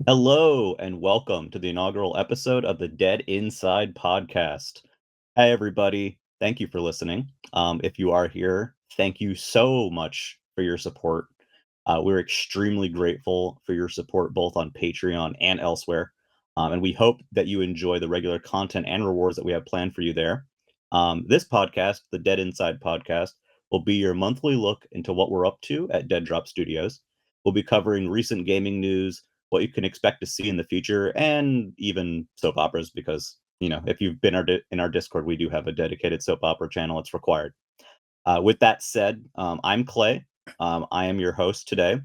Hello and welcome to the inaugural episode of the Dead Inside podcast. Hey, everybody. Thank you for listening. If you are here, thank you so much for your support. We're extremely grateful for your support both on Patreon and elsewhere. And we hope that you enjoy the regular content and rewards that we have planned for you there. This podcast, the Dead Inside podcast, will be your monthly look into what we're up to at Dead Drop Studios. We'll be covering recent gaming news, what you can expect to see in the future, and even soap operas because, if you've been in our Discord, we do have a dedicated soap opera channel. It's required. With that said, I'm Clay. I am your host today.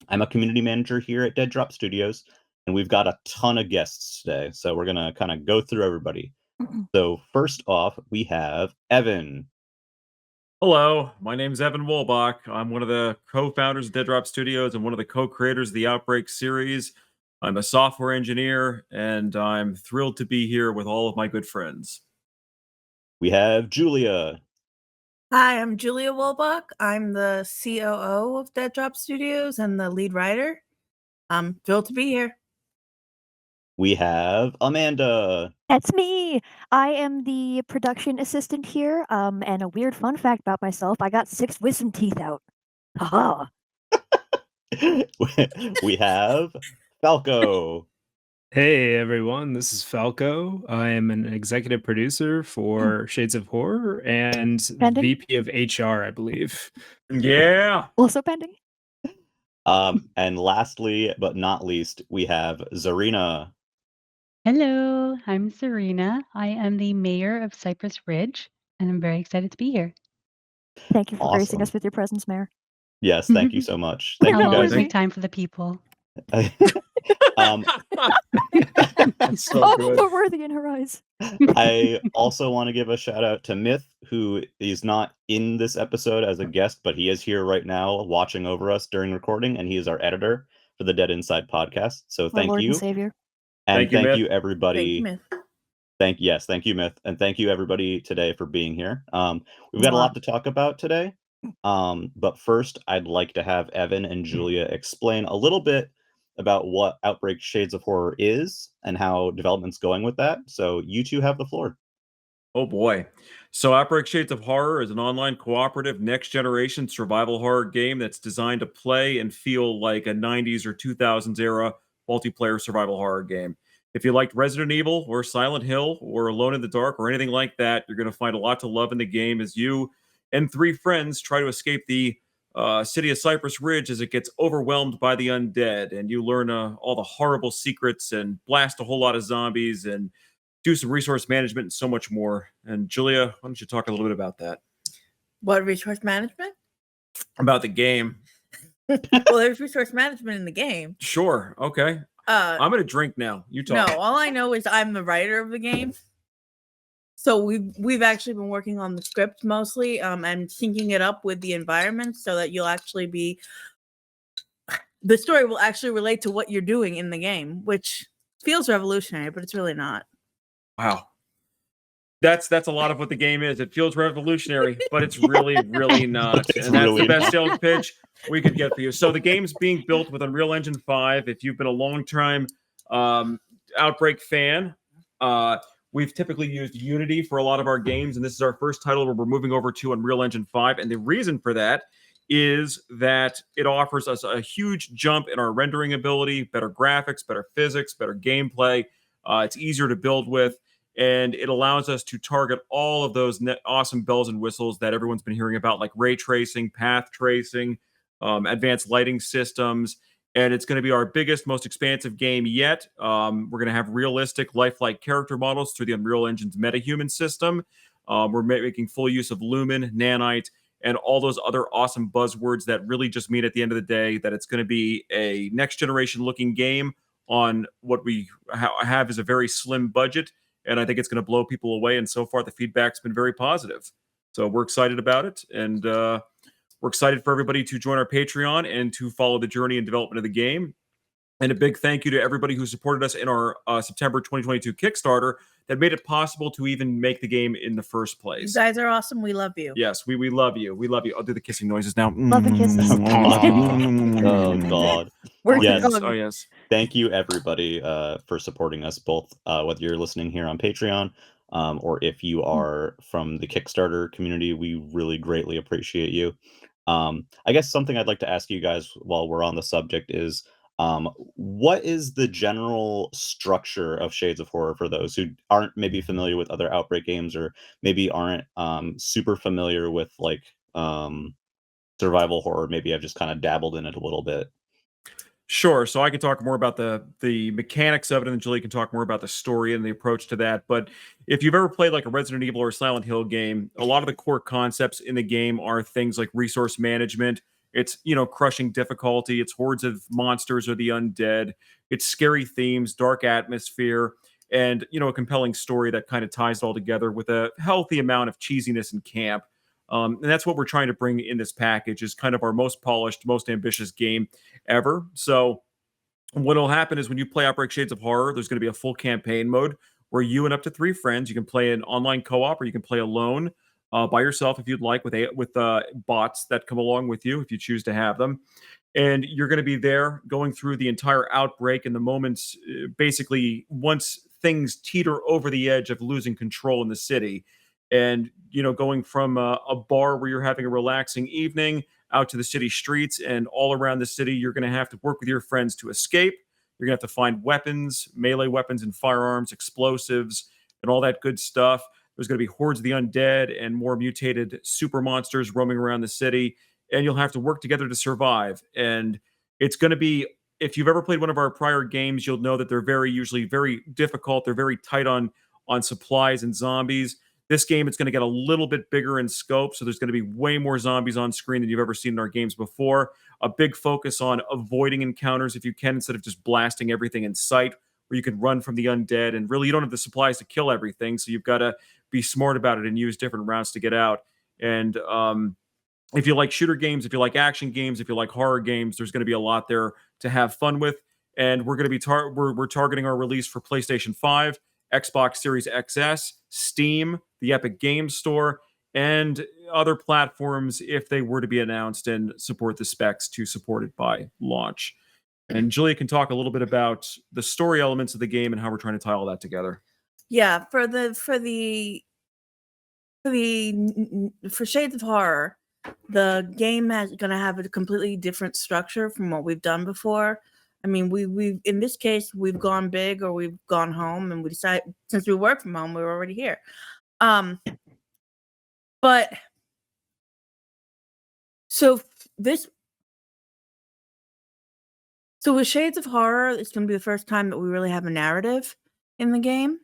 I'm a community manager here at Dead Drop Studios, and we've got a ton of guests today. So we're going to kind of go through everybody. So first off, we have Evan. Hello, my name's Evan Wolbach. I'm one of the co-founders of Dead Drop Studios and one of the co-creators of the Outbreak series. I'm a software engineer, and I'm thrilled to be here with all of my good friends. We have Julia. Hi, I'm Julia Wolbach. I'm the COO of Dead Drop Studios and the lead writer. I'm thrilled to be here. We have Amanda. That's me. I am the production assistant here. And a weird fun fact about myself: I got 6 wisdom teeth out. Haha. We have Falco. Hey everyone, this is Falco. I am an executive producer for Shades of Horror and Pending? VP of HR, I believe. Yeah. Also pending. And lastly, but not least, we have Zarina. Hello, I'm Serena. I am the mayor of Cypress Ridge, and I'm very excited to be here. Thank you for gracing Awesome. us with your presence, Mayor. Yes, thank you so much. Thank I'll you always guys. make time for the people. That's so Oh, good. we're worthy in her eyes. I also want to give a shout out to Myth, who is not in this episode as a guest, but he is here right now watching over us during recording, and he is our editor for the Dead Inside podcast. So My thank Lord you. and Savior. And Thank you, thank Myth. you everybody. Thank you, Myth. Thank you, Myth, and thank you everybody today for being here. We've got a lot to talk about today. But first, I'd like to have Evan and Julia explain a little bit about what Outbreak Shades of Horror is and how development's going with that. So you two have the floor. Oh boy. So Outbreak Shades of Horror is an online cooperative next-generation survival horror game that's designed to play and feel like a 90s or 2000s era multiplayer survival horror game. If you liked Resident Evil or Silent Hill or Alone in the Dark or anything like that, you're going to find a lot to love in the game as you and 3 friends try to escape the city of Cypress Ridge as it gets overwhelmed by the undead, and you learn all the horrible secrets and blast a whole lot of zombies and do some resource management and so much more. And Julia, why don't you talk a little bit about that? What resource management? About the game. Well, there's resource management in the game. Sure. Okay. I'm gonna drink now. You No, talk. all I know is I'm the writer of the game. So we've actually been working on the script mostly, and syncing it up with the environment so that the story will actually relate to what you're doing in the game, which feels revolutionary, but it's really not. Wow. That's a lot of what the game is. It feels revolutionary, but it's really, really not. It's And that's really the best not. sales pitch we could get for you. So the game's being built with Unreal Engine 5. If you've been a long-time Outbreak fan, we've typically used Unity for a lot of our games, and this is our first title where we're moving over to Unreal Engine 5. And the reason for that is that it offers us a huge jump in our rendering ability, better graphics, better physics, better gameplay. It's easier to build with, and it allows us to target all of those awesome bells and whistles that everyone's been hearing about, like ray tracing, path tracing, advanced lighting systems. And it's going to be our biggest, most expansive game yet. We're going to have realistic, lifelike character models through the Unreal Engine's MetaHuman system. We're making full use of Lumen, Nanite, and all those other awesome buzzwords that really just mean at the end of the day that it's going to be a next generation looking game on what we have is a very slim budget. And I think it's going to blow people away. And so far, the feedback's been very positive. So we're excited about it. And we're excited for everybody to join our Patreon and to follow the journey and development of the game. And a big thank you to everybody who supported us in our September 2022 Kickstarter that made it possible to even make the game in the first You place. guys are awesome. We love you. Yes, we love you. We love you. I'll do the kissing noises now. Love and kisses. Oh God. Working Yes. on- Oh yes. Thank you everybody for supporting us, both whether you're listening here on Patreon or if you are from the Kickstarter community. We really greatly appreciate you. I guess something I'd like to ask you guys while we're on the subject is what is the general structure of Shades of Horror for those who aren't maybe familiar with other Outbreak games, or maybe aren't super familiar with like survival horror? Maybe I've just kind of dabbled in it a little bit. Sure. So I can talk more about the mechanics of it, and then Julie can talk more about the story and the approach to that. But if you've ever played like a Resident Evil or a Silent Hill game, a lot of the core concepts in the game are things like resource management. It's, crushing difficulty. It's hordes of monsters or the undead. It's scary themes, dark atmosphere, and a compelling story that kind of ties it all together with a healthy amount of cheesiness and camp. And that's what we're trying to bring in this package, is kind of our most polished, most ambitious game ever. So what'll happen is when you play Outbreak Shades of Horror, there's going to be a full campaign mode where you and up to 3 friends, you can play an online co-op, or you can play alone by yourself if you'd like, with bots that come along with you if you choose to have them. And you're going to be there going through the entire outbreak and the moments, basically once things teeter over the edge of losing control in the city. And going from a bar where you're having a relaxing evening out to the city streets, and all around the city, you're going to have to work with your friends to escape. You're going to have to find weapons, melee weapons and firearms, explosives, and all that good stuff. There's going to be hordes of the undead and more mutated super monsters roaming around the city, and you'll have to work together to survive. And it's going to be, if you've ever played one of our prior games, you'll know that they're usually very difficult. They're very tight on supplies and zombies. This game, it's going to get a little bit bigger in scope, so there's going to be way more zombies on screen than you've ever seen in our games before. A big focus on avoiding encounters if you can, instead of just blasting everything in sight, where you can run from the undead. And really, you don't have the supplies to kill everything, so you've got to be smart about it and use different routes to get out. And if you like shooter games, if you like action games, if you like horror games, there's going to be a lot there to have fun with. And we're going to be we're targeting our release for PlayStation 5, Xbox Series XS, Steam, the Epic Games Store, and other platforms if they were to be announced and support the specs to support it by launch. And Julia can talk a little bit about the story elements of the game and how we're trying to tie all that together. Yeah, for Shades of Horror, the game is going to have a completely different structure from what we've done before. I mean, we in this case, we've gone big or we've gone home, and we decided, since we work from home, we were already here. But so with Shades of Horror, it's going to be the first time that we really have a narrative in the game.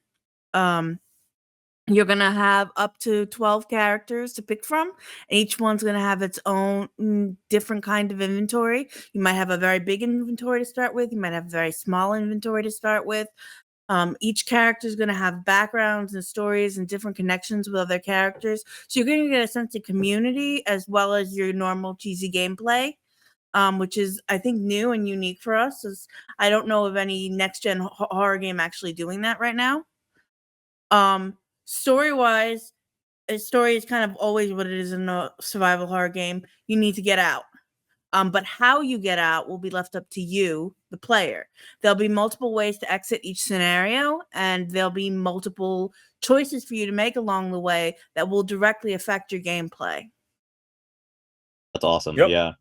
You're going to have up to 12 characters to pick from. And each one's going to have its own different kind of inventory. You might have a very big inventory to start with. You might have a very small inventory to start with. Each character is going to have backgrounds and stories and different connections with other characters. So you're going to get a sense of community as well as your normal cheesy gameplay, which is, I think, new and unique for us. I don't know of any next-gen horror game actually doing that right now. Story-wise, a story is kind of always what it is in a survival horror game. You need to get out. But how you get out will be left up to you, the player. There'll be multiple ways to exit each scenario, and there'll be multiple choices for you to make along the way that will directly affect your gameplay. That's awesome. Yep. Yeah.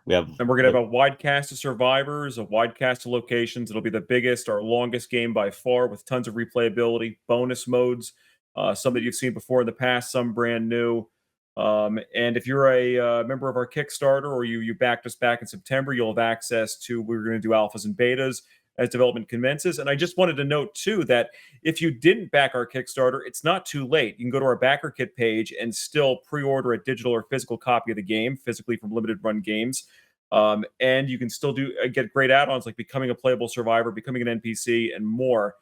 And we're going to have a wide cast of survivors, a wide cast of locations. It'll be the biggest, our longest game by far, with tons of replayability, bonus modes, some that you've seen before in the past, some brand new. And if you're a member of our Kickstarter, or you backed us back in September, you'll have access to, we're going to do alphas and betas as development commences. And I just wanted to note, too, that if you didn't back our Kickstarter, it's not too late. You can go to our backer kit page and still pre-order a digital or physical copy of the game, physically from Limited Run Games. And you can still get great add-ons like becoming a playable survivor, becoming an NPC, and more.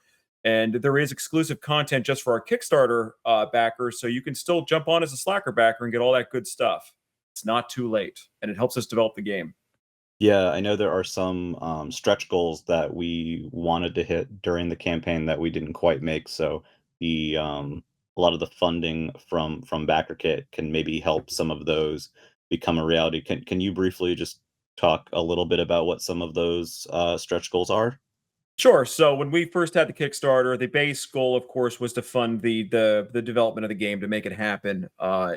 And there is exclusive content just for our Kickstarter backers, so you can still jump on as a Slacker backer and get all that good stuff. It's not too late, and it helps us develop the game. Yeah, I know there are some stretch goals that we wanted to hit during the campaign that we didn't quite make. So the a lot of the funding from BackerKit can maybe help some of those become a reality. Can you briefly just talk a little bit about what some of those stretch goals are? Sure. So when we first had the Kickstarter, the base goal, of course, was to fund the development of the game to make it happen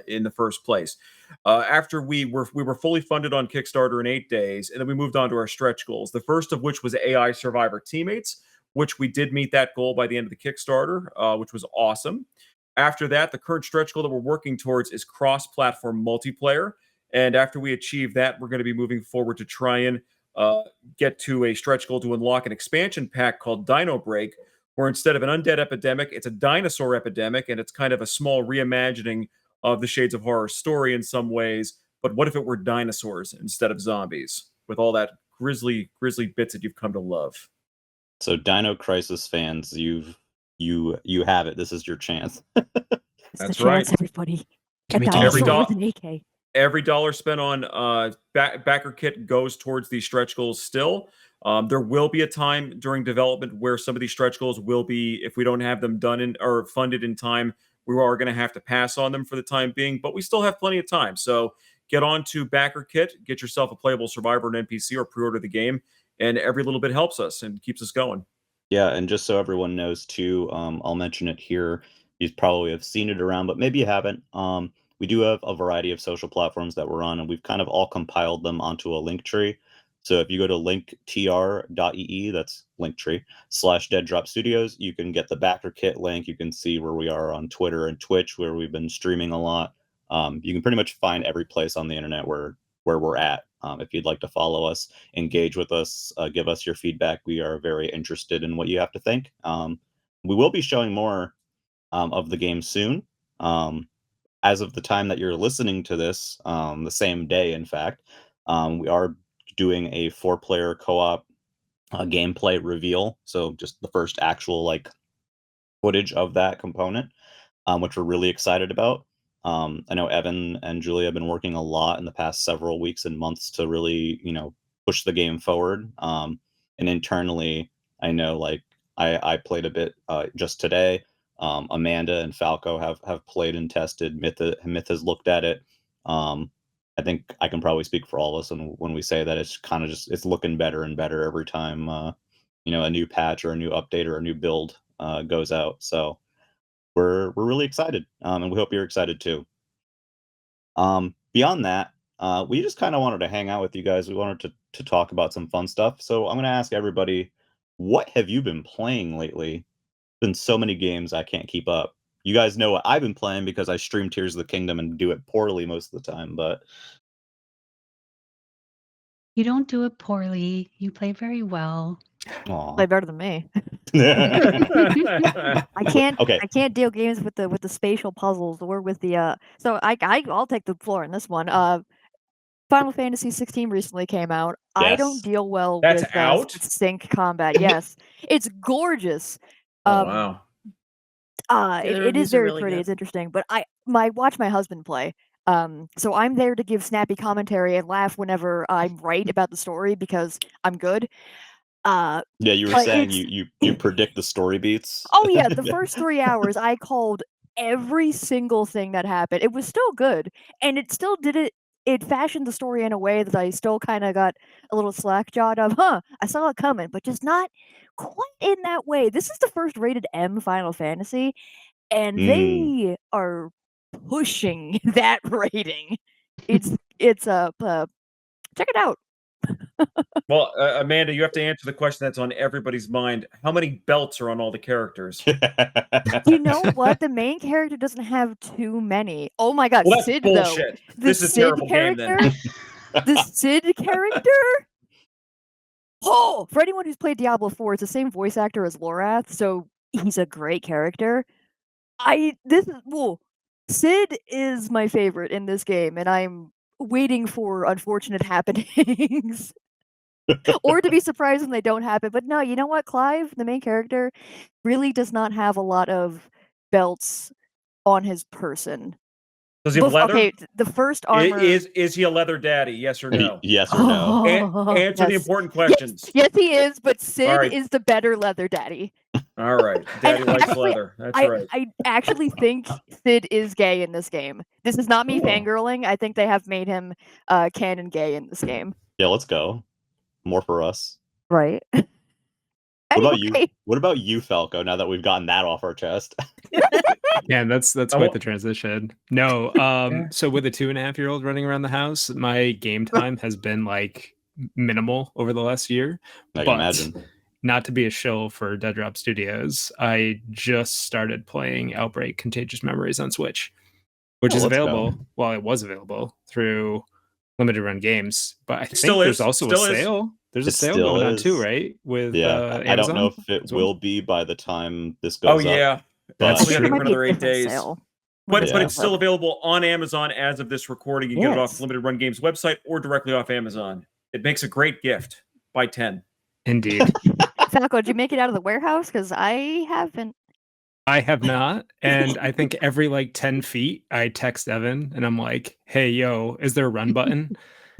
in the first place. After we were fully funded on Kickstarter in 8 days, and then we moved on to our stretch goals. The first of which was AI Survivor Teammates, which we did meet that goal by the end of the Kickstarter, which was awesome. After that, the current stretch goal that we're working towards is cross-platform multiplayer. And after we achieve that, we're going to be moving forward to try and uh, get to a stretch goal to unlock an expansion pack called Dino Break, where instead of an undead epidemic, it's a dinosaur epidemic, and it's kind of a small reimagining of the Shades of Horror story in some ways. But what if it were dinosaurs instead of zombies, with all that grisly bits that you've come to love? So Dino Crisis fans, you have it. This is your chance. It's the That's right. chance, everybody. Can A we talk Every dinosaur dog. with an AK. Every dollar spent on backer kit goes towards these stretch goals still. There will be a time during development where some of these stretch goals will be, if we don't have them done in or funded in time, we are going to have to pass on them for the time being, but we still have plenty of time. So get on to backer kit, get yourself a playable survivor and NPC, or pre-order the game, and every little bit helps us and keeps us going. Yeah, and just so everyone knows too, I'll mention it here. You probably have seen it around, but maybe you haven't. We do have a variety of social platforms that we're on, and we've kind of all compiled them onto a link tree. So if you go to linktr.ee, that's linktree /Dead Drop Studios, you can get the backer kit link. You can see where we are on Twitter and Twitch, where we've been streaming a lot. You can pretty much find every place on the internet where we're at. If you'd like to follow us, engage with us, give us your feedback. We are very interested in what you have to think. We will be showing more of the game soon. Um, as of the time that you're listening to this, the same day, in fact, we are doing a 4-player co-op gameplay reveal. So just the first actual like footage of that component, which we're really excited about. I know Evan and Julia have been working a lot in the past several weeks and months to really, push the game forward. And internally, I know like I played a bit just today. Amanda and Falco have played and tested. Myth has looked at it. I think I can probably speak for all of us when we say that it's kind of just it's looking better and better every time a new patch or a new update or a new build goes out. So we're really excited, and we hope you're excited too. Beyond that, we just kind of wanted to hang out with you guys. We wanted to talk about some fun stuff. So I'm going to ask everybody, what have you been playing lately? Been so many games I can't keep up. You guys know what I've been playing because I stream Tears of the Kingdom and do it poorly most of the time. But You don't do it poorly. You play very well. Play better than me. aw. I can't. Okay. I can't deal games with the spatial puzzles or with the. So I'll take the floor in this one. Final Fantasy 16 recently came out. I don't Yes. deal well That's with out? sync combat. Yes, it's gorgeous. Oh Um, wow. Yeah, the it is reviews are very really pretty. good. It's interesting, but I watch my husband play. So I'm there to give snappy commentary and laugh whenever I'm right about the story because I'm good. Yeah, you were But saying it's you predict the story beats. oh yeah, the first 3 hours I called every single thing that happened. It was still good, and it still did it. It fashioned the story in a way that I still kind of got a little slack jawed of, huh? I saw it coming, but just not quite in that way. This is the first rated M Final Fantasy, and Mm. they are pushing that rating. It's check it out. Well, Amanda, you have to answer the question that's on everybody's mind. How many belts are on all the characters? You know what? The main character doesn't have too many. Oh my god, Well, that's Sid though. bullshit. The This is a Sid terrible game then. character? The Sid character? Oh, for anyone who's played Diablo 4, it's the same voice actor as Lorath, so he's a great character. Sid is my favorite in this game, and I'm waiting for unfortunate happenings. Or to be surprised when they don't happen. But no, you know what? Clive, the main character, really does not have a lot of belts on his person. Does he have leather? Okay, the first armor Is he a leather daddy? Yes or no? Yes or no? Answer the yes. important questions. Yes, he is, but Sid All right. is the better leather daddy. All right. Daddy likes actually, leather. That's right. I actually think Sid is gay in this game. This is not me fangirling. I think they have made him canon gay in this game. Yeah, let's go. More for us. Right. What about you? What about you, Falco? Now that we've gotten that off our chest. Yeah, that's quite the transition. No, so with a 2.5-year-old running around the house, my game time has been like minimal over the last year. I can imagine. Not to be a shill for Dead Drop Studios, I just started playing Outbreak Contagious Memories on Switch, which is available. Well, it was available through limited run games, but I think there's also a sale. There's a sale going on too, right? With Amazon? I don't know if it will be by the time this goes up. Oh yeah, That's only for another 8 days. But Yeah. it's still available on Amazon as of this recording. You can get it off Limited Run Games website or directly off Amazon. It makes a great gift. Buy 10. Indeed. Falco, did you make it out of the warehouse? Because I haven't. I have not, and I think every like 10 feet, I text Evan, and I'm like, "Hey, yo, is there a run button?"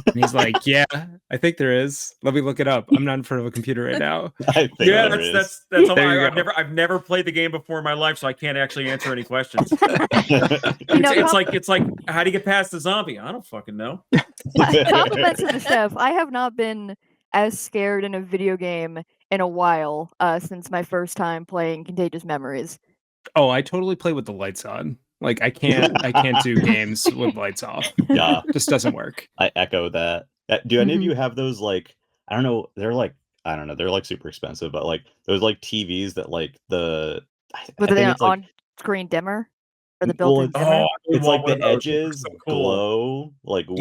And he's like, "Yeah, I think there is. Let me look it up. I'm not in front of a computer right now." I think that's all. I've never played the game before in my life, so I can't actually answer any questions. It's like, how do you get past the zombie? I don't fucking know. Compliments to the chef. I have not been as scared in a video game in a while since my first time playing Contagious Memories. Oh, I totally play with the lights on. Like I can't do games with lights off. Yeah, just doesn't work. I echo that. Do any of you have those like I don't know, they're like super expensive, but like those like TVs that like Whether they're on screen dimmer or the built-in dimmer? It's like the edges glow like with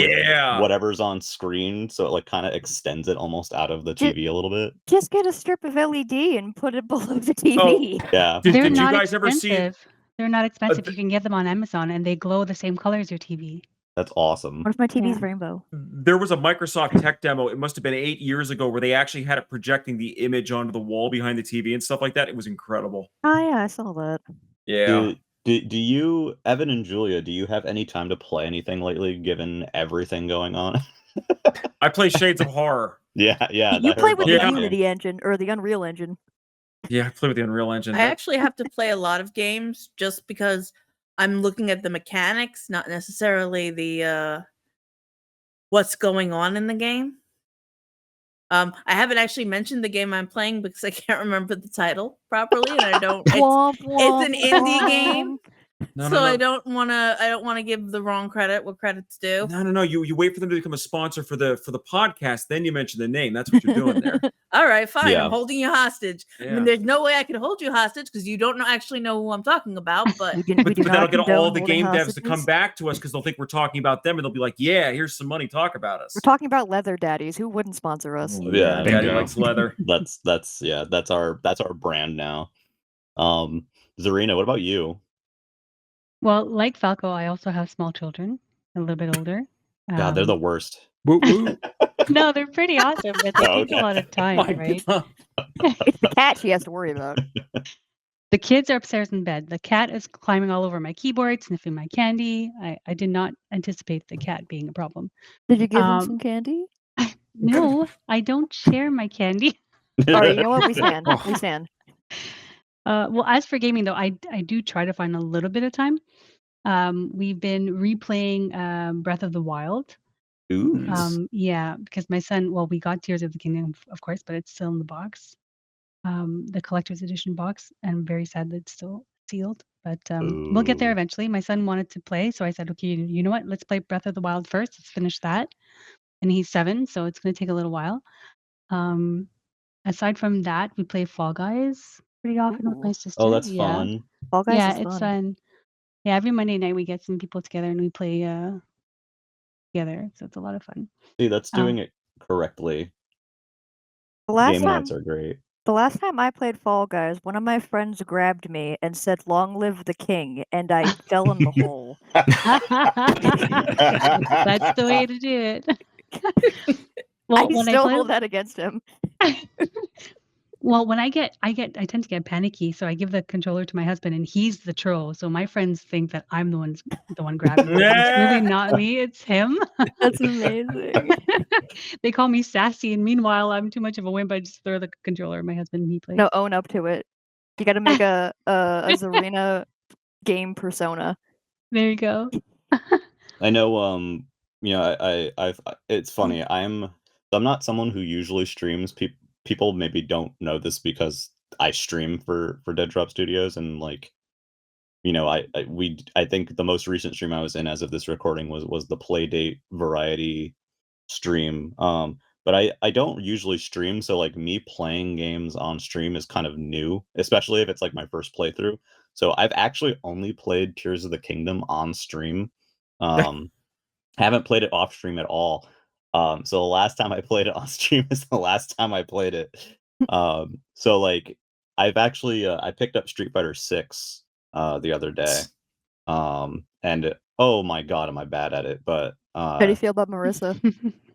whatever's on screen, so it like kind of extends it almost out of the TV a little bit. Just get a strip of LED and put it below the TV. Yeah. Did you guys ever see? They're not expensive. You can get them on Amazon, and they glow the same color as your TV. That's awesome. What if my TV's rainbow? There was a Microsoft tech demo. It must have been 8 years ago where they actually had it projecting the image onto the wall behind the TV and stuff like that. It was incredible. Oh yeah, I saw that. Yeah. Do you, Evan and Julia, do you have any time to play anything lately, given everything going on? I play Shades of Horror. Yeah. You play with the Unity engine or the Unreal engine. Yeah, I play with the Unreal engine. I actually have to play a lot of games just because I'm looking at the mechanics, not necessarily the what's going on in the game. I haven't actually mentioned the game I'm playing because I can't remember the title properly, and I don't. It's an indie game, I don't want to give the wrong credit what credit's due. No. You wait for them to become a sponsor for the podcast, then you mention the name. That's what you're doing there. All right, fine. Yeah. I'm holding you hostage. Yeah. I mean, there's no way I could hold you hostage because you don't actually know who I'm talking about. But but that'll get all the game devs to come back to us because they'll think we're talking about them, and they'll be like, "Yeah, here's some money. Talk about us." We're talking about leather daddies. Who wouldn't sponsor us? Yeah, daddy likes leather. That's our brand now. Zarina, what about you? Well, like Falco, I also have small children, a little bit older. Yeah, they're the worst. No, they're pretty awesome, but they take a lot of time, right? It's the cat she has to worry about. The kids are upstairs in bed. The cat is climbing all over my keyboard, sniffing my candy. I did not anticipate the cat being a problem. Did you give him some candy? No, I don't share my candy. All right, you know what? We stand. Well, as for gaming, though, I do try to find a little bit of time. We've been replaying Breath of the Wild. Ooh. Yeah, because my son, well, we got Tears of the Kingdom, of course, but it's still in the box, the collector's edition box, and I'm very sad that it's still sealed. But we'll get there eventually. My son wanted to play, so I said, okay, you know what? Let's play Breath of the Wild first. Let's finish that. And he's 7, so it's going to take a little while. Aside from that, we play Fall Guys pretty often with my sister. Oh, that's fun. Fall Guys yeah, is it's fun. Yeah, every Monday night we get some people together and we play together, so it's a lot of fun. See, that's doing it correctly. Game nights are great. The last time I played Fall Guys, one of my friends grabbed me and said, "Long live the king," and I fell in the hole. That's the way to do it. Well, I still hold that against him. Well, when I tend to get panicky, so I give the controller to my husband, and he's the troll. So my friends think that I'm the one grabbing it. It's really not me; it's him. That's amazing. They call me sassy, and meanwhile, I'm too much of a wimp. I just throw the controller at my husband, and he plays. No, own up to it. You got to make a Zarina game persona. There you go. I know. It's funny. I'm not someone who usually streams. People maybe don't know this because I stream for Dead Drop Studios, and like, I think the most recent stream I was in as of this recording was the Playdate variety stream. But I don't usually stream, so like me playing games on stream is kind of new, especially if it's like my first playthrough. So I've actually only played Tears of the Kingdom on stream. Haven't played it off stream at all. So the last time I played it on stream is the last time I played it. So like I've actually I picked up Street Fighter 6 the other day. And oh my god, am I bad at it? But How do you feel about Marissa?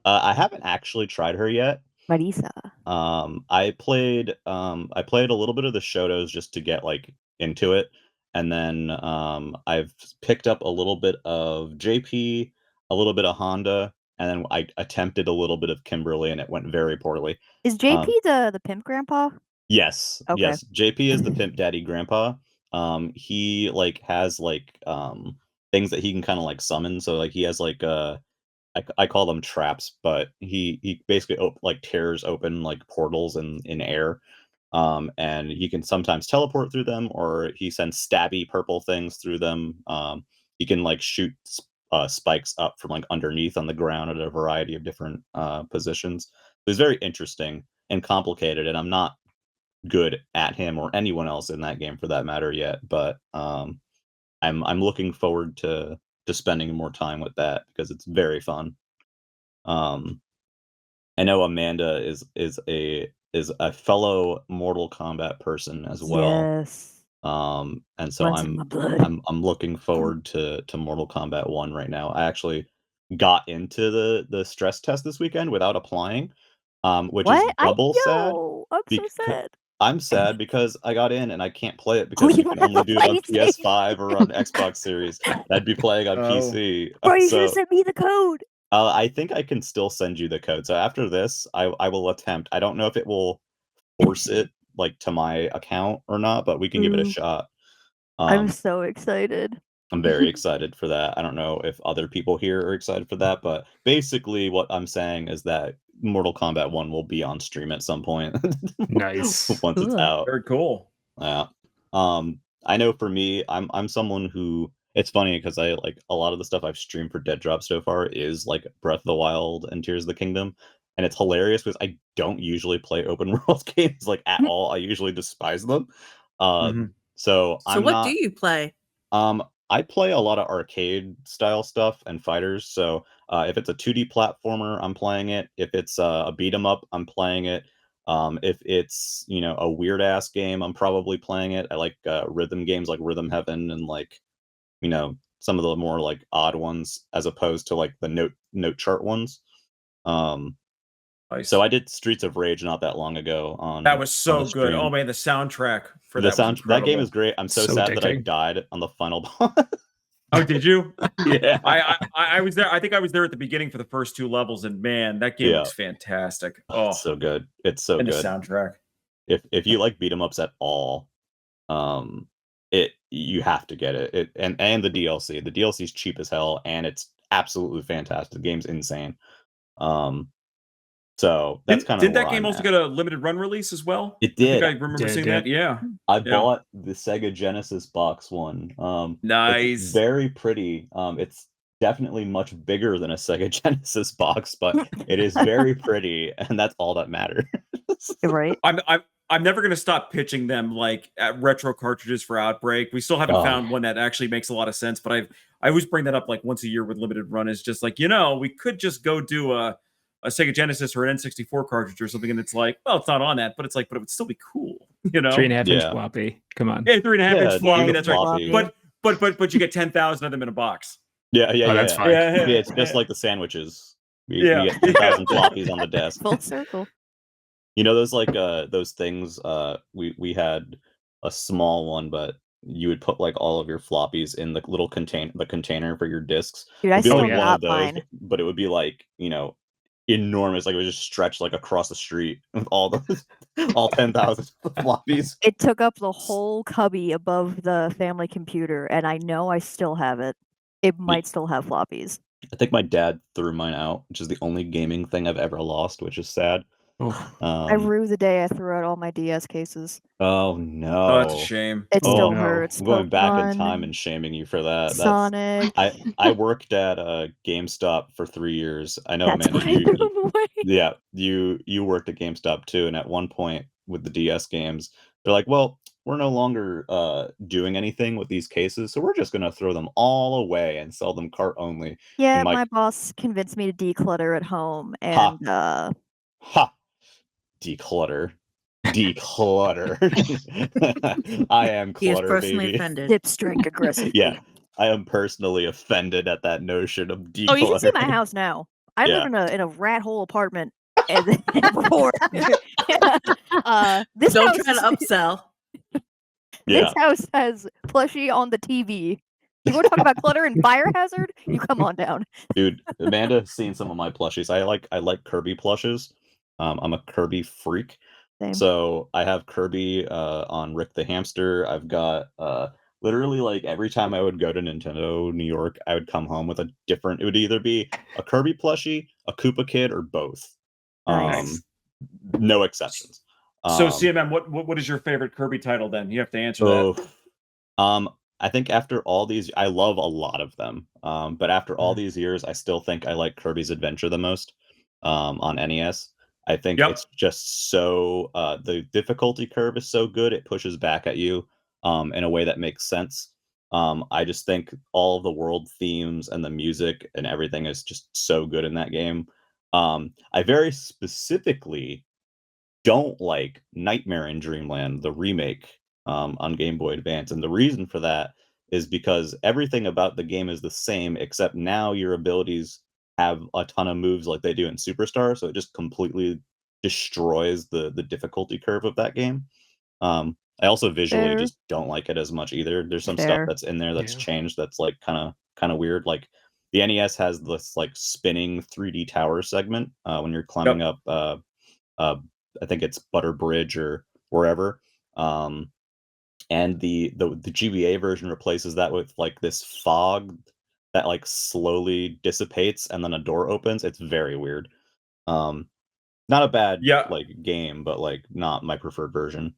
I haven't actually tried her yet. Marisa. I played a little bit of the Shotos just to get like into it, and then I've picked up a little bit of JP, a little bit of Honda, and then I attempted a little bit of Kimberly, and it went very poorly. Is JP the pimp grandpa? Yes. Okay. Yes. JP is the pimp daddy grandpa. He like has like things that he can kind of like summon. So like he has like I call them traps, but he basically like tears open like portals in air. And he can sometimes teleport through them, or he sends stabby purple things through them. He can like shoot spikes up from like underneath on the ground at a variety of different positions. It's very interesting and complicated, and I'm not good at him or anyone else in that game for that matter yet. But I'm looking forward to spending more time with that because it's very fun. I know Amanda is a fellow Mortal Kombat person as well. Yes. And so Runs in my blood. I'm looking forward to Mortal Kombat 1 right now. I actually got into the stress test this weekend without applying, which is double sad. I'm so sad. I'm sad because I got in and I can't play it because you you can don't only have do a it on PlayStation. PS5 or on Xbox Series. I'd be playing on PC. Bro, you should have sent me the code. I think I can still send you the code. So after this, I will attempt. I don't know if it will force it like to my account or not, but we can give it a shot. I'm so excited. I'm very excited for that. I don't know if other people here are excited for that, but basically what I'm saying is that Mortal Kombat 1 will be on stream at some point. Nice. Once it's out. Very cool. Yeah. I know for me, I'm someone who, it's funny because I like a lot of the stuff I've streamed for Dead Drop so far is like Breath of the Wild and Tears of the Kingdom. And it's hilarious because I don't usually play open world games like at all. I usually despise them. So what do you play? I play a lot of arcade style stuff and fighters. So if it's a 2D platformer, I'm playing it. If it's a beat 'em up, I'm playing it. If it's a weird ass game, I'm probably playing it. I like rhythm games like Rhythm Heaven and like some of the more like odd ones as opposed to like the note chart ones. So I did Streets of Rage not that long ago on that was so good. stream. Oh man, the soundtrack for that game is great. I'm so sad that I addicting. died on the final boss. Oh, did you? Yeah. I was there. I think I was there at the beginning for the first 2 levels, and man, that game looks fantastic. Oh, it's so good. It's so and good. the soundtrack. If you like beat 'em ups at all, you have to get it. And the DLC. The DLC is cheap as hell, and it's absolutely fantastic. The game's insane. So that's kind of did that game also get a limited run release as well? It did. I think I remember seeing that. Yeah. I bought the Sega Genesis box one. Nice. It's very pretty. It's definitely much bigger than a Sega Genesis box, but it is very pretty, and that's all that matters. Right. I'm never gonna stop pitching them like retro cartridges for Outbreak. We still haven't found one that actually makes a lot of sense, but I always bring that up like once a year with limited run. Is just like we could just go do a Sega Genesis or an N64 cartridge or something, and it's like, well, it's not on that, but it's like, but it would still be cool, 3.5-inch floppy. Come on. Yeah, 3.5-inch floppy. That's floppy. right. But you get 10,000 of them in a box. Yeah. That's fine. Yeah, it's just like the sandwiches. We get 2,000 floppies on the desk. Full circle. You know those like those things we had a small one, but you would put like all of your floppies in the little container for your discs. Dude, I It'd be still like one of got those, mine. but it would be like, enormous. Like it would just stretch like across the street with all the all 10,000 floppies. It took up the whole cubby above the family computer, and I know I still have it. It might still have floppies. I think my dad threw mine out, which is the only gaming thing I've ever lost, which is sad. I rue the day I threw out all my DS cases. Oh Oh, no. that's a shame. It Oh, still no. hurts. I'm going back in Pokemon, time and shaming you for that. Sonic. I worked at GameStop for 3 years. I know, That's Amanda, why I threw them away. yeah, you worked at GameStop too, and at one point with the DS games, they're like, "Well, we're no longer doing anything with these cases, so we're just gonna throw them all away and sell them cart only." Yeah, And my boss convinced me to declutter at home, Ha. and ha, declutter. I am He is clutter, personally baby. offended. dip strike aggressively. Yeah, I am personally offended at that notion of declutter. Oh, you can see my house now. I live in a rat hole apartment. And before, this Don't house try to upsell. This house has plushie on the TV. You want to talk about clutter and fire hazard? You come on down, dude. Amanda's seen some of my plushies. I like Kirby plushes. I'm a Kirby freak. Same. So I have Kirby on Rick the Hamster. I've got literally like every time I would go to Nintendo New York, I would come home with a different. It would either be a Kirby plushie, a Koopa Kid, or both. Nice. No exceptions. So CMM, what is your favorite Kirby title then? You have to answer that. I think after all these, I love a lot of them. But after all these years, I still think I like Kirby's Adventure the most on NES. I think it's just so the difficulty curve is so good, it pushes back at you in a way that makes sense. I just think all of the world themes and the music and everything is just so good in that game. I very specifically don't like Nightmare in Dreamland, the remake on Game Boy Advance. And the reason for that is because everything about the game is the same, except now your abilities have a ton of moves like they do in Superstar. So it just completely destroys the difficulty curve of that game. I also visually just don't like it as much either. There's some stuff that's in there that's changed that's like kind of weird. Like the NES has this like spinning 3D tower segment when you're climbing up I think it's Butter Bridge or wherever. And the GBA version replaces that with like this fog that like slowly dissipates and then a door opens. It's very weird. Not a bad like game, but like not my preferred version.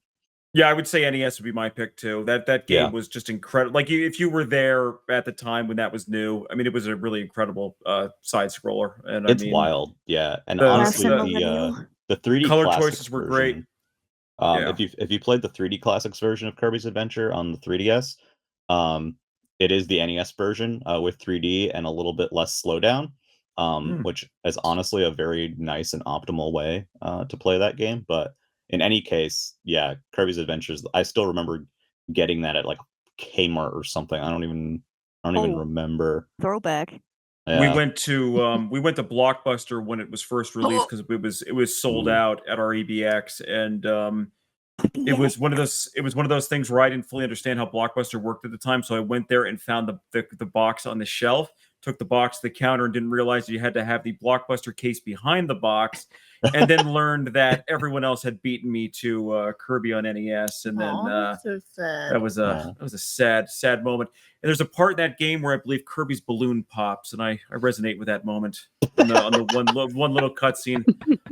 Yeah, I would say NES would be my pick too. That game was just incredible. Like if you were there at the time when that was new, I mean, it was a really incredible side scroller, and it's wild. Yeah, and honestly, the 3D color Classics choices were version, great. If you played the 3D Classics version of Kirby's Adventure on the 3DS, it is the NES version with 3D and a little bit less slowdown, which is honestly a very nice and optimal way to play that game. But in any case, yeah, Kirby's Adventures. I still remember getting that at like Kmart or something. I don't even remember. Throwback. Yeah. We went to Blockbuster when it was first released because it was sold out at our EBX, and it was one of those things where I didn't fully understand how Blockbuster worked at the time. So I went there and found the box on the shelf, took the box to the counter, and didn't realize you had to have the Blockbuster case behind the box, and then learned that everyone else had beaten me to Kirby on NES, and then so sad. that was a sad moment. And there's a part in that game where I believe Kirby's balloon pops, and I resonate with that moment on the one little cutscene.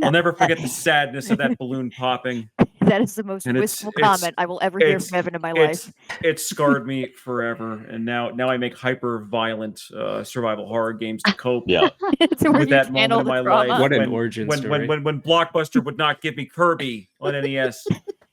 I'll never forget the sadness of that balloon popping. That is the most wistful comment I will ever hear from Evan in my life. It scarred me forever, and now I make hyper violent survival horror games to cope with that moment in my life. What an origin story! When Blockbuster would not give me Kirby on NES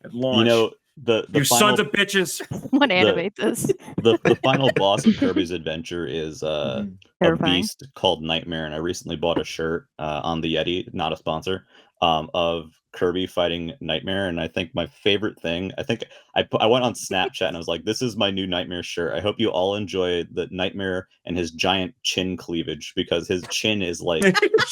at launch. the You final sons of bitches. Someone animate this. the final boss of Kirby's Adventure is a Terrifying. beast called Nightmare, and I recently bought a shirt on the Yeti, not a sponsor, of Kirby fighting Nightmare. And I think my favorite thing, I went on Snapchat and I was like, "This is my new Nightmare shirt. I hope you all enjoy the Nightmare and his giant chin cleavage, because his chin is like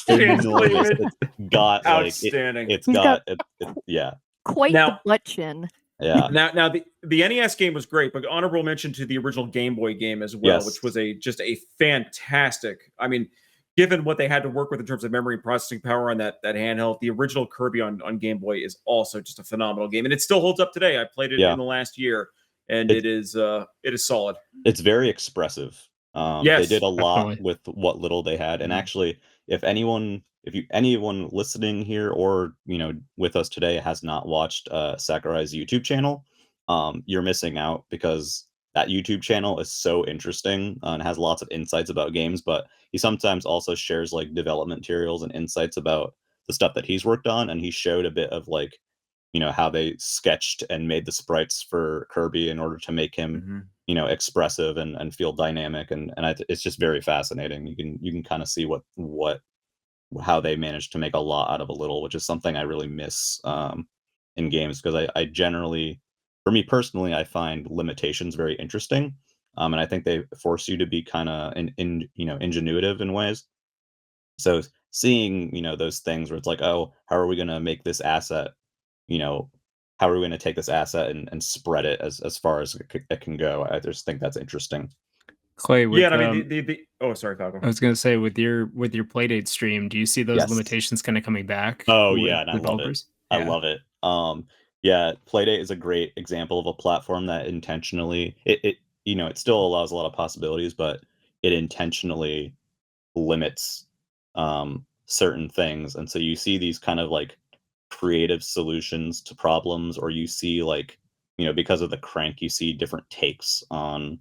Chin enormous. cleavage. It's got like Outstanding. it's He's got got yeah, Quite Now- the butt chin. yeah. Now the NES game was great, but honorable mention to the original Game Boy game as well, Yes. which was just a fantastic. I mean, given what they had to work with in terms of memory and processing power on that handheld, the original Kirby on Game Boy is also just a phenomenal game, and it still holds up today. I played it Yeah. in the last year, and it is solid. It's very expressive. Yes, They did a lot definitely. with what little they had. And Mhm. actually, if anyone listening here or with us today has not watched Sakurai's YouTube channel, you're missing out, because that YouTube channel is so interesting and has lots of insights about games. But he sometimes also shares like development materials and insights about the stuff that he's worked on. And he showed a bit of like how they sketched and made the sprites for Kirby in order to make him Mhm. expressive and feel dynamic, and it's just very fascinating. You can kind of see how they managed to make a lot out of a little, which is something I really miss in games, because I generally, for me personally, I find limitations very interesting, and I think they force you to be kind of ingenuitive in ways. So seeing those things where it's like, oh, how are we going to make this asset, you know how are we going to take this asset and spread it as far as it can go? I just think that's interesting. Clay, with Yeah, and I mean the oh, sorry, Falco. I was gonna say, with your Playdate stream, do you see those Yes. limitations kind of coming back? Oh with yeah, and I love it. developers? I Yeah. love it. Yeah, Playdate is a great example of a platform that intentionally it still allows a lot of possibilities, but it intentionally limits certain things. And so you see these kind of like creative solutions to problems, or you see like because of the crank, you see different takes on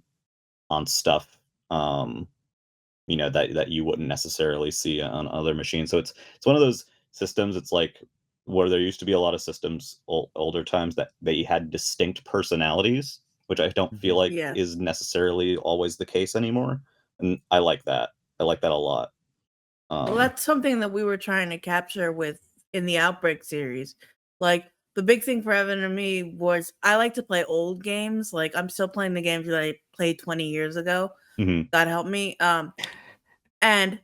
stuff, that you wouldn't necessarily see on other machines. So it's one of those systems. It's like where there used to be a lot of systems older times that they had distinct personalities, which I don't feel like Yeah. is necessarily always the case anymore. And I like that. I like that a lot. Well, that's something that we were trying to capture in the Outbreak series. Like, the big thing for Evan and me was I like to play old games. Like, I'm still playing the games that I played 20 years ago. Mhm. God help me. And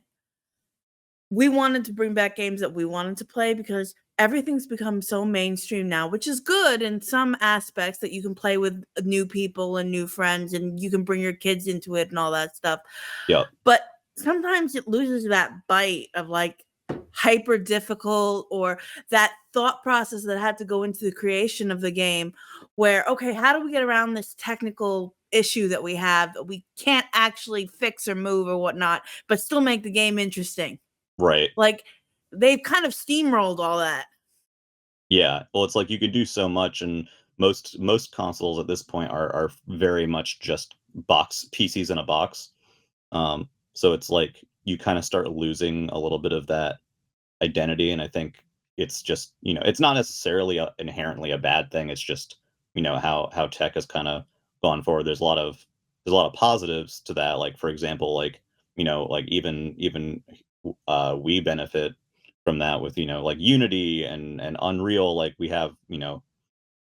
we wanted to bring back games that we wanted to play, because everything's become so mainstream now, which is good in some aspects, that you can play with new people and new friends, and you can bring your kids into it and all that stuff. Yep. But sometimes it loses that bite of like hyper difficult, or that thought process that had to go into the creation of the game, where, okay, how do we get around this technical issue that we have that we can't actually fix or move or whatnot, but still make the game interesting? Right. Like, they've kind of steamrolled all that. Yeah. Well, it's like you can do so much, and most consoles at this point are very much just box PCs in a box. So it's like you kind of start losing a little bit of that identity, and I think it's just it's not necessarily inherently a bad thing. It's just how tech has kind of gone forward. There's a lot of positives to that. Like, for example, like like even we benefit from that with like Unity and Unreal. Like, we have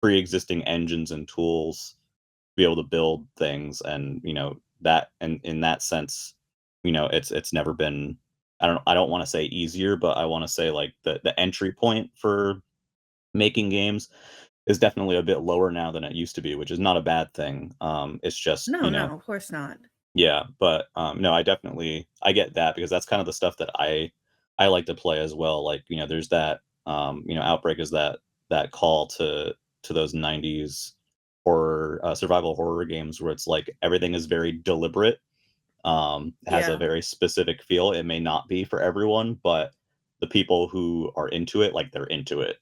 pre-existing engines and tools to be able to build things, and that, and in that sense, it's never been, I don't want to say easier, but I want to say like the entry point for making games is definitely a bit lower now than it used to be, which is not a bad thing. It's just No, no, of course not. yeah, but no, I get that, because that's kind of the stuff that I like to play as well. Like, there's that Outbreak is that call to those 90s horror, survival horror games, where it's like everything is very deliberate. It has a Yeah. very specific feel. It may not be for everyone, but the people who are into it, like, they're into it.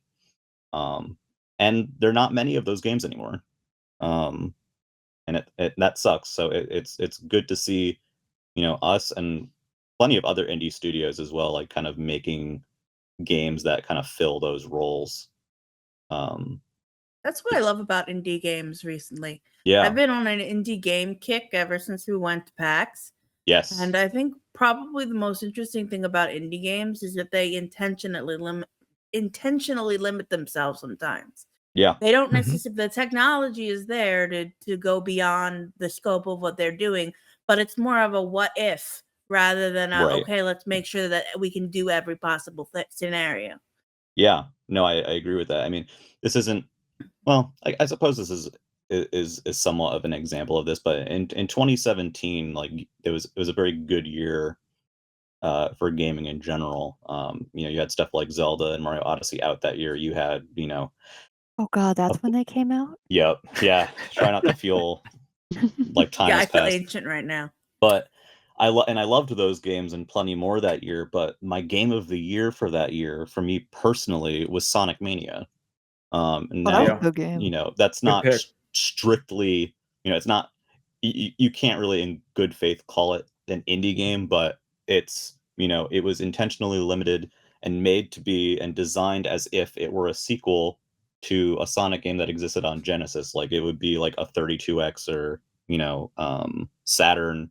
And there are not many of those games anymore. Um, and that sucks. So it's good to see, us and plenty of other indie studios as well, like kind of making games that kind of fill those roles. Um, That's what I love about indie games recently. Yeah. I've been on an indie game kick ever since we went to PAX. Yes. And I think probably the most interesting thing about indie games is that they intentionally limit themselves sometimes. Yeah. They don't Mhm. necessarily, the technology is there to go beyond the scope of what they're doing, but it's more of a what if rather than a, Right. okay, let's make sure that we can do every possible scenario. Yeah. No, I agree with that. I mean, this isn't well, I suppose this is somewhat of an example of this, but in 2017, like it was a very good year for gaming in general. You had stuff like Zelda and Mario Odyssey out that year. You had, Oh God, a- that's when they came out. yep, yeah. Try not to feel like time Yeah, has I feel passed. ancient right now. But I loved those games and plenty more that year, but my game of the year for that year, for me personally, was Sonic Mania. And Oh, that was now, a good game. that's Good not pick. strictly, it's not, you can't really in good faith call it an indie game, but it was intentionally limited and made to be and designed as if it were a sequel to a Sonic game that existed on Genesis. Like it would be like a 32X or, Saturn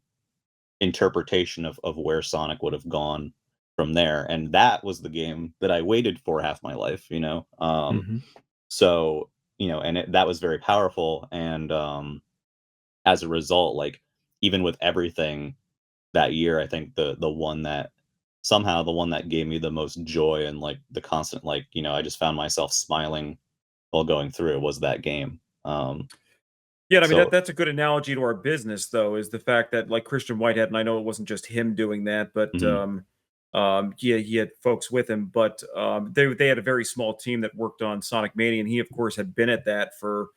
interpretation of where Sonic would have gone from there. And that was the game that I waited for half my life. Mhm. So, and that was very powerful. And as a result, like even with everything that year, I think the one that gave me the most joy and like the constant, like, I just found myself smiling while going through it was that game. Yeah, I mean So that's a good analogy to our business, though, is the fact that like Christian Whitehead, and I know it wasn't just him doing that, but mhm, he had folks with him, but they had a very small team that worked on Sonic Mania, and he of course had been at that for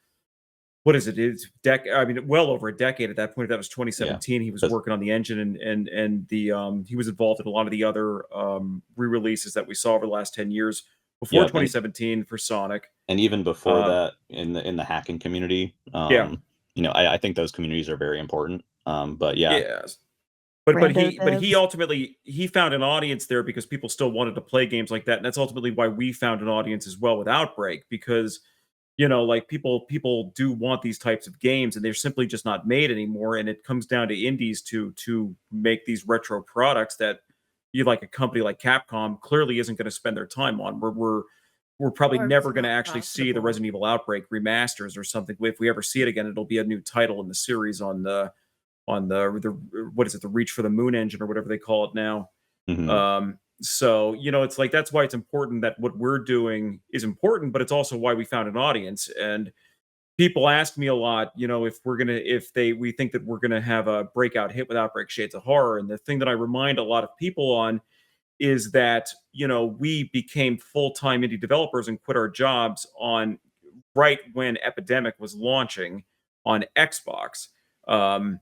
what is it? It's I mean, well over a decade at that point. That was yeah, 2017. He was 'cause- working on the engine and the he was involved in a lot of the other re-releases that we saw over the last 10 years before yeah, 2017 for Sonic. and even before Uh, that in the hacking community, yeah, I think those communities are very important. But yeah. yeah. But Rando he devs. ultimately he found an audience there because people still wanted to play games like that, and that's ultimately why we found an audience as well with Outbreak because like people do want these types of games and they're simply just not made anymore, and it comes down to indies to make these retro products that you like a company like Capcom clearly isn't going to spend their time on. We're probably Or it's never going to not actually see the profitable. Resident Evil Outbreak remasters or something. If we ever see it again, it'll be a new title in the series on the what is it, the Reach for the Moon engine or whatever they call it now. Mhm, So it's like that's why it's important that what we're doing is important, but it's also why we found an audience. And people ask me a lot, if we think that we're gonna have a breakout hit with Outbreak Shades of Horror. And the thing that I remind a lot of people on is that we became full-time indie developers and quit our jobs on right when Epidemic was launching on Xbox. Um,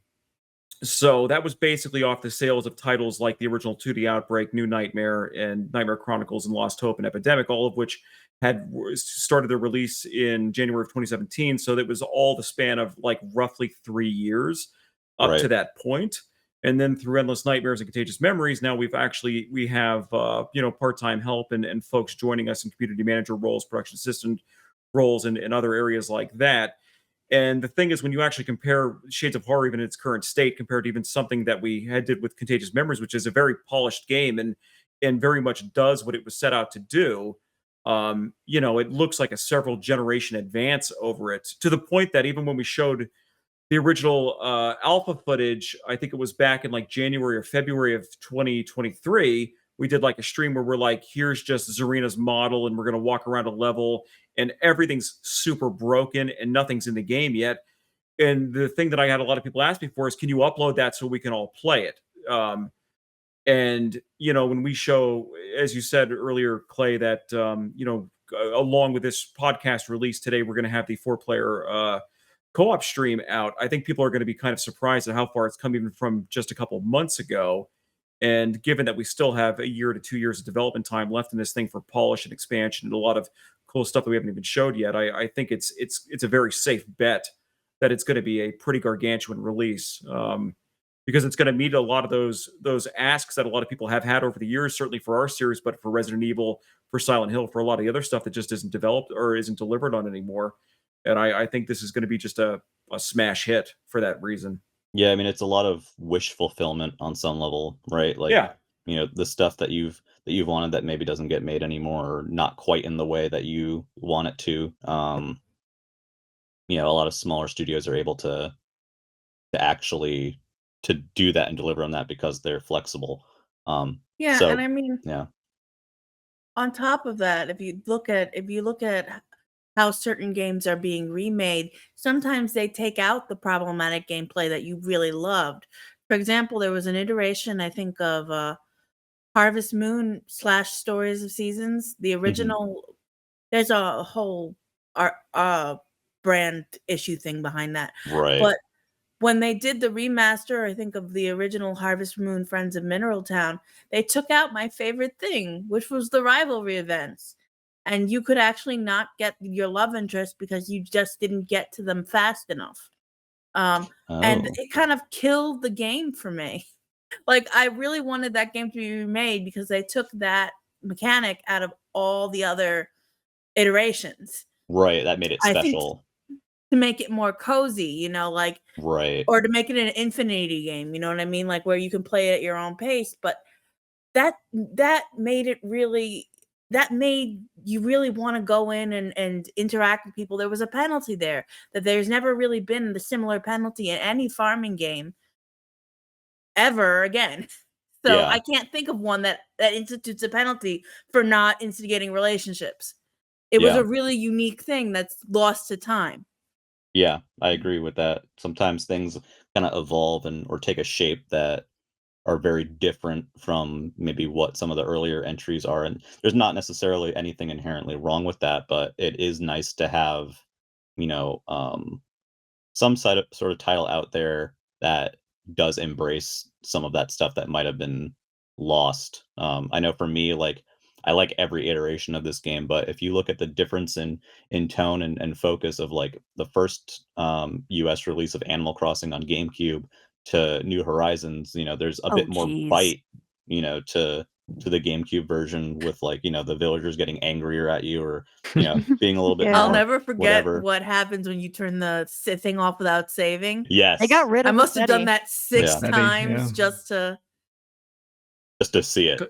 so that was basically off the sales of titles like the original 2D Outbreak, New Nightmare, and Nightmare Chronicles and Lost Hope and Epidemic, all of which had started their release in January of 2017. So that was all the span of like roughly 3 years up to right. that point. And then through Endless Nightmares and Contagious Memories, now we have part-time help and folks joining us in community manager roles, production assistant roles, and other areas like that. And the thing is, when you actually compare Shades of Horror, even in its current state, compared to even something that we had did with Contagious Memories, which is a very polished game and very much does what it was set out to do, it looks like a several generation advance over it. To the point that even when we showed the original alpha footage, I think it was back in like January or February of 2023. We did like a stream where we're like, here's just Zarina's model, and we're gonna walk around a level, and everything's super broken, and nothing's in the game yet. And the thing that I had a lot of people ask me for is, can you upload that so we can all play it? And when we show, as you said earlier, Clay, that along with this podcast release today, we're going to have the 4-player co-op stream out. I think people are going to be kind of surprised at how far it's come even from just a couple of months ago. And given that we still have a year to 2 years of development time left in this thing for polish and expansion and a lot of cool stuff that we haven't even showed yet, I think it's a very safe bet that it's going to be a pretty gargantuan release. Because it's going to meet a lot of those asks that a lot of people have had over the years, certainly for our series, but for Resident Evil, for Silent Hill, for a lot of the other stuff that just isn't developed or isn't delivered on anymore. and I think this is going to be just a smash hit for that reason. Yeah, I mean, it's a lot of wish fulfillment on some level, right? Like, Yeah. the stuff that you've wanted that maybe doesn't get made anymore, or not quite in the way that you want it to. A lot of smaller studios are able to actually to do that and deliver on that because they're flexible. Yeah, So and I mean, yeah, on top of that, if you look at how certain games are being remade, sometimes they take out the problematic gameplay that you really loved. For example, there was an iteration, I think, of Harvest Moon / Stories of Seasons. The original, there's a whole brand issue thing behind that. right. But when they did the remaster, I think, of the original Harvest Moon Friends of Mineral Town, they took out my favorite thing, which was the rivalry events. And you could actually not get your love interest because you just didn't get to them fast enough. And Oh, it kind of killed the game for me. Like, I really wanted that game to be remade because they took that mechanic out of all the other iterations. right. That made it I think special. to make it more cozy, like, Right. or to make it an infinity game, you know what I mean? Like, where you can play it at your own pace. But that made it really, that made you really want to go in and interact with people. There was a penalty there that there's never really been the similar penalty in any farming game ever again. So Yeah. I can't think of one that institutes a penalty for not instigating relationships. It was Yeah. a really unique thing that's lost to time. Yeah, I agree with that. Sometimes things kind of evolve or take a shape that are very different from maybe what some of the earlier entries are. And there's not necessarily anything inherently wrong with that, but it is nice to have, some sort of title out there that does embrace some of that stuff that might have been lost. I know for me, like, I like every iteration of this game, but if you look at the difference in tone and focus of like the first US release of Animal Crossing on GameCube to New Horizons, there's a bit more jeez. bite, to the GameCube version with like, the villagers getting angrier at you or, being a little bit Yeah. I'll more never forget whatever. what happens when you turn the thing off without saving. Yes. They got rid I of must have done Rossetti. that 6 Yeah. times Yeah. just to see it.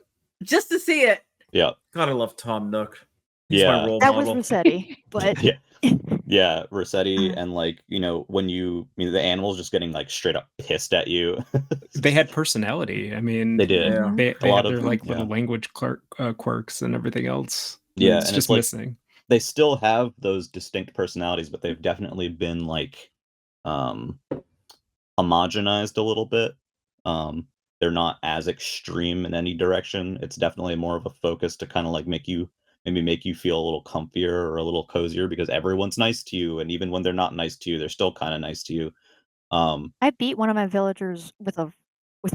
see it. Yeah. God, I love Tom Nook. He's Yeah. my role That was model. Rossetti, but Yeah. Yeah, Rossetti and like, when the animals just getting like straight up pissed at you. They had personality. I mean, They did. Yeah. they A lot had their of like them, little yeah. language quirks and everything else. Yeah, It's and just it's like missing. they still have those distinct personalities, but they've definitely been like homogenized a little bit. They're not as extreme in any direction. It's definitely more of a focus to kind of like make you feel a little comfier or a little cozier because everyone's nice to you, and even when they're not nice to you, they're still kind of nice to you. I beat one of my villagers with a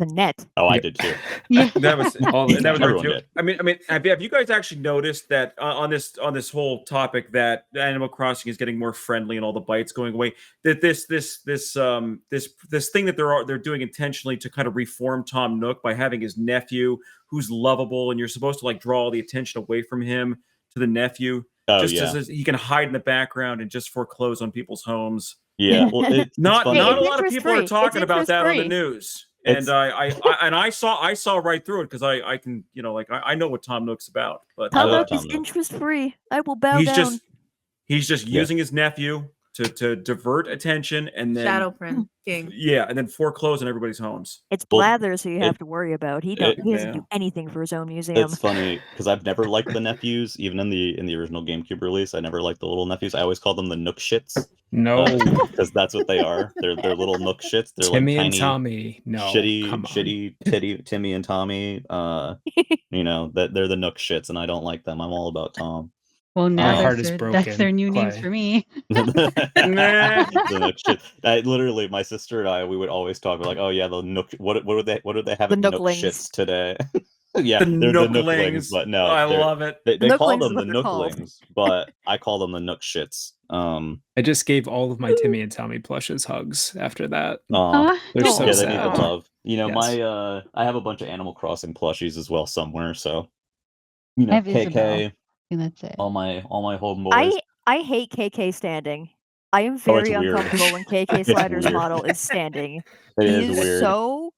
net. Oh, I Yeah. did too. Yeah. That was all. And that was Everyone right did. too. I mean, have you guys actually noticed that on this whole topic that Animal Crossing is getting more friendly and all the bites going away? That this thing that they're doing intentionally to kind of reform Tom Nook by having his nephew who's lovable, and you're supposed to like draw all the attention away from him to the nephew, Oh just yeah. as he can hide in the background and just foreclose on people's homes. Yeah. Well, it's Not funny. not a It's lot of people are interest-free. talking It's about that on the interest-free. news. It's- And I saw right through it because I can, I know what Tom Nook's about, but I Tom love Nook is Tom Nook. interest-free. I will bow he's down. just Yeah. using his nephew to divert attention and then Shadowprint King. and then foreclose on everybody's homes. It's Well, Blathers who you it- have to worry about. He it- doesn't Yeah. do anything for his own museum. It's funny because I've never liked the nephews, even in the original GameCube release. I never liked the little nephews. I always called them the Nook shits No, because that's what they are. They're little Nook shits. They're Timmy like and tiny, Tommy. No, come on. shitty Timmy and Tommy. That they're the Nook shits, and I don't like them. I'm all about Tom. Well, My now heart that's is that's their broken, new names Clay. for me. The Nook shit. Literally, my sister and I, we would always talk. We're like, oh yeah, the Nook. What do they have The at Nook Nooklings. shits today? Yeah, The they're the Nooklings. Nooklings, but no, I they're- love it. They call Nooklings is them the what they're called. Nooklings, but I call them the Nook shits. I just gave all of my Timmy and Tommy plushes hugs after that. Aw. They're so Yeah, they need the sad. love. Yes. My I have a bunch of Animal Crossing plushies as well somewhere. So, I have KK, Isabel. And that's it. all my homeboys. I hate KK standing. I am it's very weird. uncomfortable when KK It's Slider's weird. model is standing. It He is is weird. so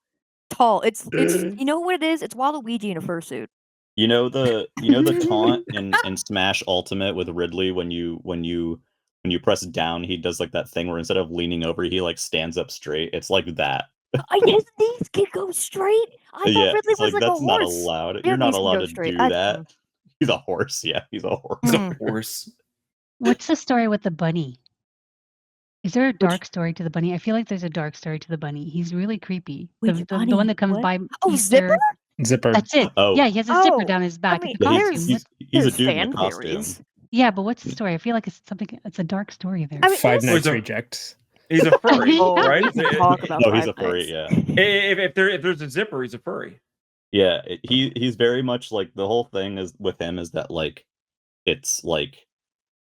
tall. It's you know what it is? It's Waluigi in a fursuit. You know the taunt in Smash Ultimate with Ridley when you press down, he does like that thing where instead of leaning over, he like stands up straight. It's like that. His knees can go straight. I thought Yeah, Ridley it's was like like a that's not horse. allowed. Your You're not knees can allowed go to straight. do that. He's a horse. Yeah, he's a horse. He's a horse. What's the story with the bunny? Is there a dark story to the bunny? I feel like there's a dark story to the bunny. He's really creepy. Which The bunny? one that comes What? by Oh, Zipper? Zipper. That's it. Oh. Yeah, he has a zipper Oh, down his I back. mean, the Yeah, costume. he's a there's dude in a fan costume. theories. Yeah, but what's the story? I feel like it's something. It's a dark story there. I mean, Five there's- Nights Reject. He's a furry, Oh, right? we can talk about No, he's Five a furry. Nights. Yeah, If there's a zipper, he's a furry. yeah. He's very much like the whole thing is with him is that like it's like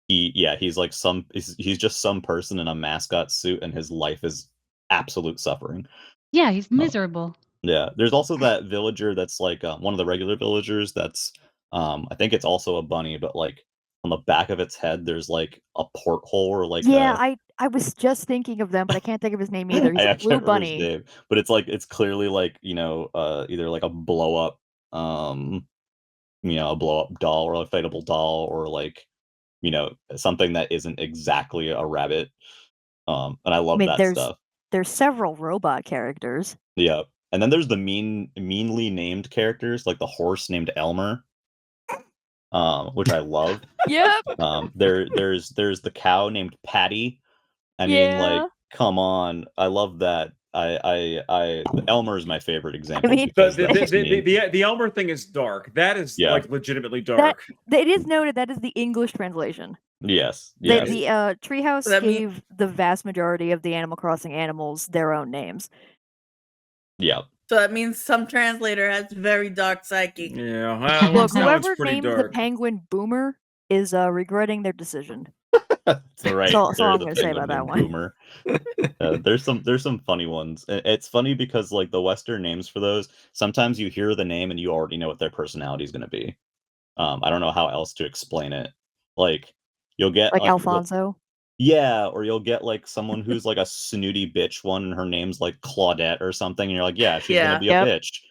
he's like he's just some person in a mascot suit and his life is absolute suffering. Yeah, he's miserable. Yeah, there's also that villager that's like one of the regular villagers that's I think it's also a bunny, but like on the back of its head there's like a porthole or like Yeah, I was just thinking of them, but I can't think of his name either. He's a blue can't remember his bunny. name, but it's like it's clearly like either like a blow up a blow up doll or a fightable doll or like something that isn't exactly a rabbit. And I love that stuff. There's several robot characters. Yeah. And then there's the meanly named characters, like the horse named Elmer, which I love. Yep. There's the cow named Patty. I mean, like, come on, I love that. Elmer is my favorite example. I mean, the Elmer thing is dark. That is like legitimately dark. It is noted that is the English translation. Yes. The Treehouse gave the vast majority of the Animal Crossing animals their own names. Yeah. So that means some translator has very dark psyche. Yeah. Look, whoever named the penguin Boomer is regretting their decision. That's right. That's all I'm going to say about that one. Boomer. There's some funny ones. It's funny because like the Western names for those, sometimes you hear the name and you already know what their personality is going to be. I don't know how else to explain it. Like you'll get like Alfonso. Yeah, or you'll get like someone who's like a snooty bitch one, and her name's like Claudette or something, and you're like, yeah, she's gonna be a bitch.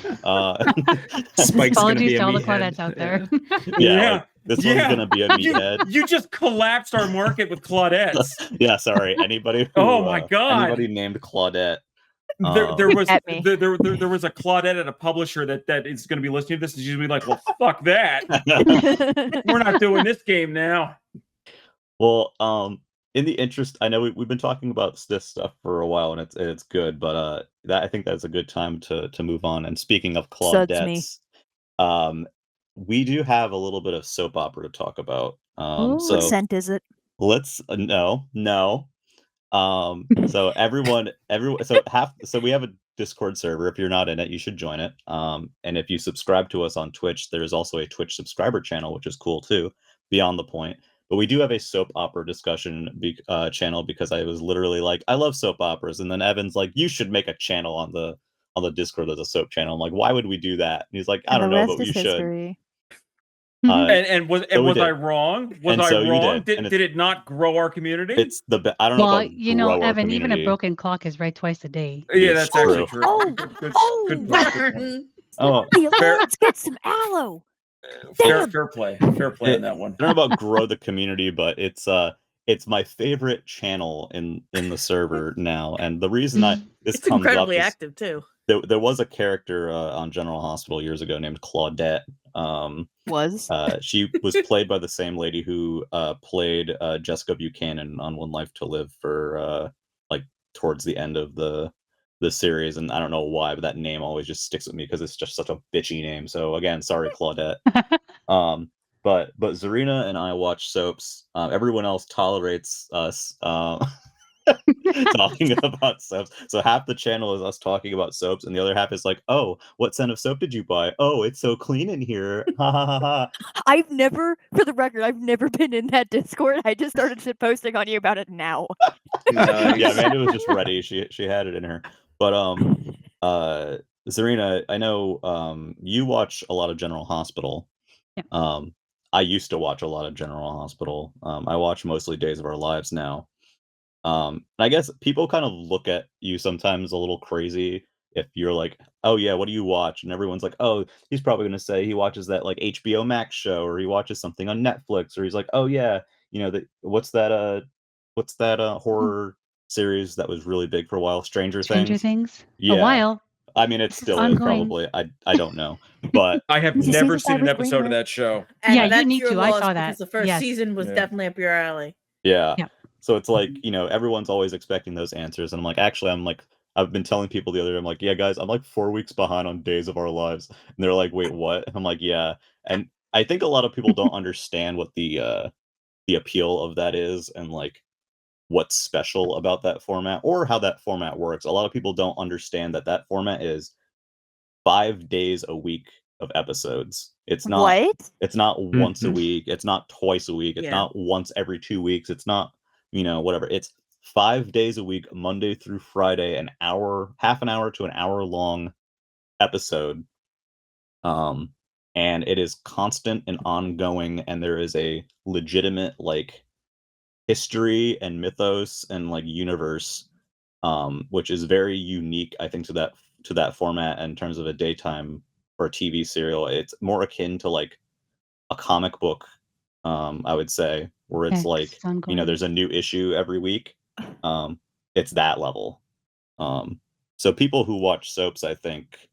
Spike's gonna be Apologies a to all the meathead. Claudettes out there. Like, this one's gonna be a meathead. You just collapsed our market with Claudettes. Yeah, sorry. Anybody? Oh my god! Anybody named Claudette? There was a Claudette at a publisher that is going to be listening to this, and she's going to be like, "Well, fuck that. We're not doing this game now." Well, in the interest, I know we've been talking about this stuff for a while, and it's good, but I think that's a good time to move on. And speaking of Claudettes, we do have a little bit of soap opera to talk about. What scent is it? Let's no. So everyone, so we have a Discord server. If you're not in it, you should join it. And if you subscribe to us on Twitch, there's also a Twitch subscriber channel, which is cool too. Beyond the Point. But we do have a soap opera discussion channel because I was literally like, I love soap operas, and then Evan's like, you should make a channel on the Discord as a soap channel. I'm like, why would we do that? And he's like, I don't know, but you should. And was I wrong? Was I wrong? Did it not grow our community? It's I don't know. Well, you know, Evan, even a broken clock is right twice a day. Yeah, that's actually true. Let's get some aloe. Fair play on that one. I don't know about grow the community, but it's my favorite channel in the server now, and the reason this comes incredibly up is active too. There was a character on General Hospital years ago named Claudette. She was played by the same lady who played Jessica Buchanan on One Life to Live for like towards the end of the series, and I don't know why, but that name always just sticks with me because it's just such a bitchy name. So again, sorry, Claudette. But Zarina and I watch soaps. Everyone else tolerates us talking about soaps. So half the channel is us talking about soaps, and the other half is like, "Oh, what scent of soap did you buy? Oh, it's so clean in here." Ha ha ha ha. I've never been in that Discord. I just started shit posting on you about it now. Nice. Yeah, Amanda was just ready. She had it in her. But Zarina, I know you watch a lot of General Hospital. Yeah. I used to watch a lot of General Hospital. I watch mostly Days of Our Lives now. And I guess people kind of look at you sometimes a little crazy if you're like, "Oh yeah, what do you watch?" And everyone's like, "Oh, he's probably gonna say he watches that like HBO Max show, or he watches something on Netflix, or he's like, oh yeah, what's that Hmm. horror series that was really big for a while, Stranger Stranger Things?" Things. A Yeah, while. I mean it This is still is ongoing. probably. I don't know, but I have Did you see never the seen an Cypress episode of Ridge? that show. And Yeah, you that's need your to. I loss saw because that. the first Yes. season was Yeah. definitely up your alley. yeah. Yeah. So it's like, everyone's always expecting those answers, and I'm like, actually, I've been telling people the other day, I'm like, yeah, guys, I'm like 4 weeks behind on Days of Our Lives, and they're like, wait, what? And I'm like, yeah, and I think a lot of people don't understand what the appeal of that is, and like what's special about that format or how that format works. A lot of people don't understand that that format is 5 days a week of episodes. What? It's not once a Mhm. week, it's not twice a week, it's Yeah. not once every 2 weeks, it's not, whatever. It's 5 days a week, Monday through Friday, an hour, half an hour to an hour long episode. Um and it is constant and ongoing, and there is a legitimate like history and mythos and like universe, which is very unique, I think, to that format in terms of a daytime or a TV serial. It's more akin to like a comic book, I would say, where Yeah, it's 'cause like, it's ongoing. there's a new issue every week. It's that level. So people who watch soaps, I think,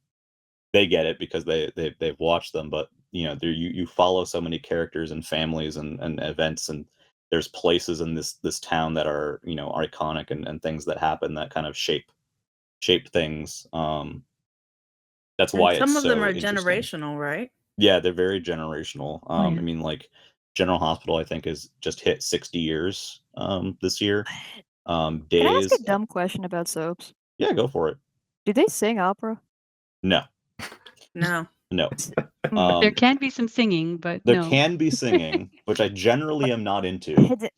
they get it because they've watched them, but you follow so many characters and families and events, and there's places in this town that are are iconic, and things that happen that kind of shape things. That's And why it's some of them so are interesting. generational, right? Yeah, they're very generational. Oh, yeah. I mean, like General Hospital, I think, is just hit 60 years this year. Can I ask Days, a dumb question about soaps? yeah, go for it. Do they sing opera? No, No. no. There can be some singing, but There no. can be singing, which I generally am not into, Had it-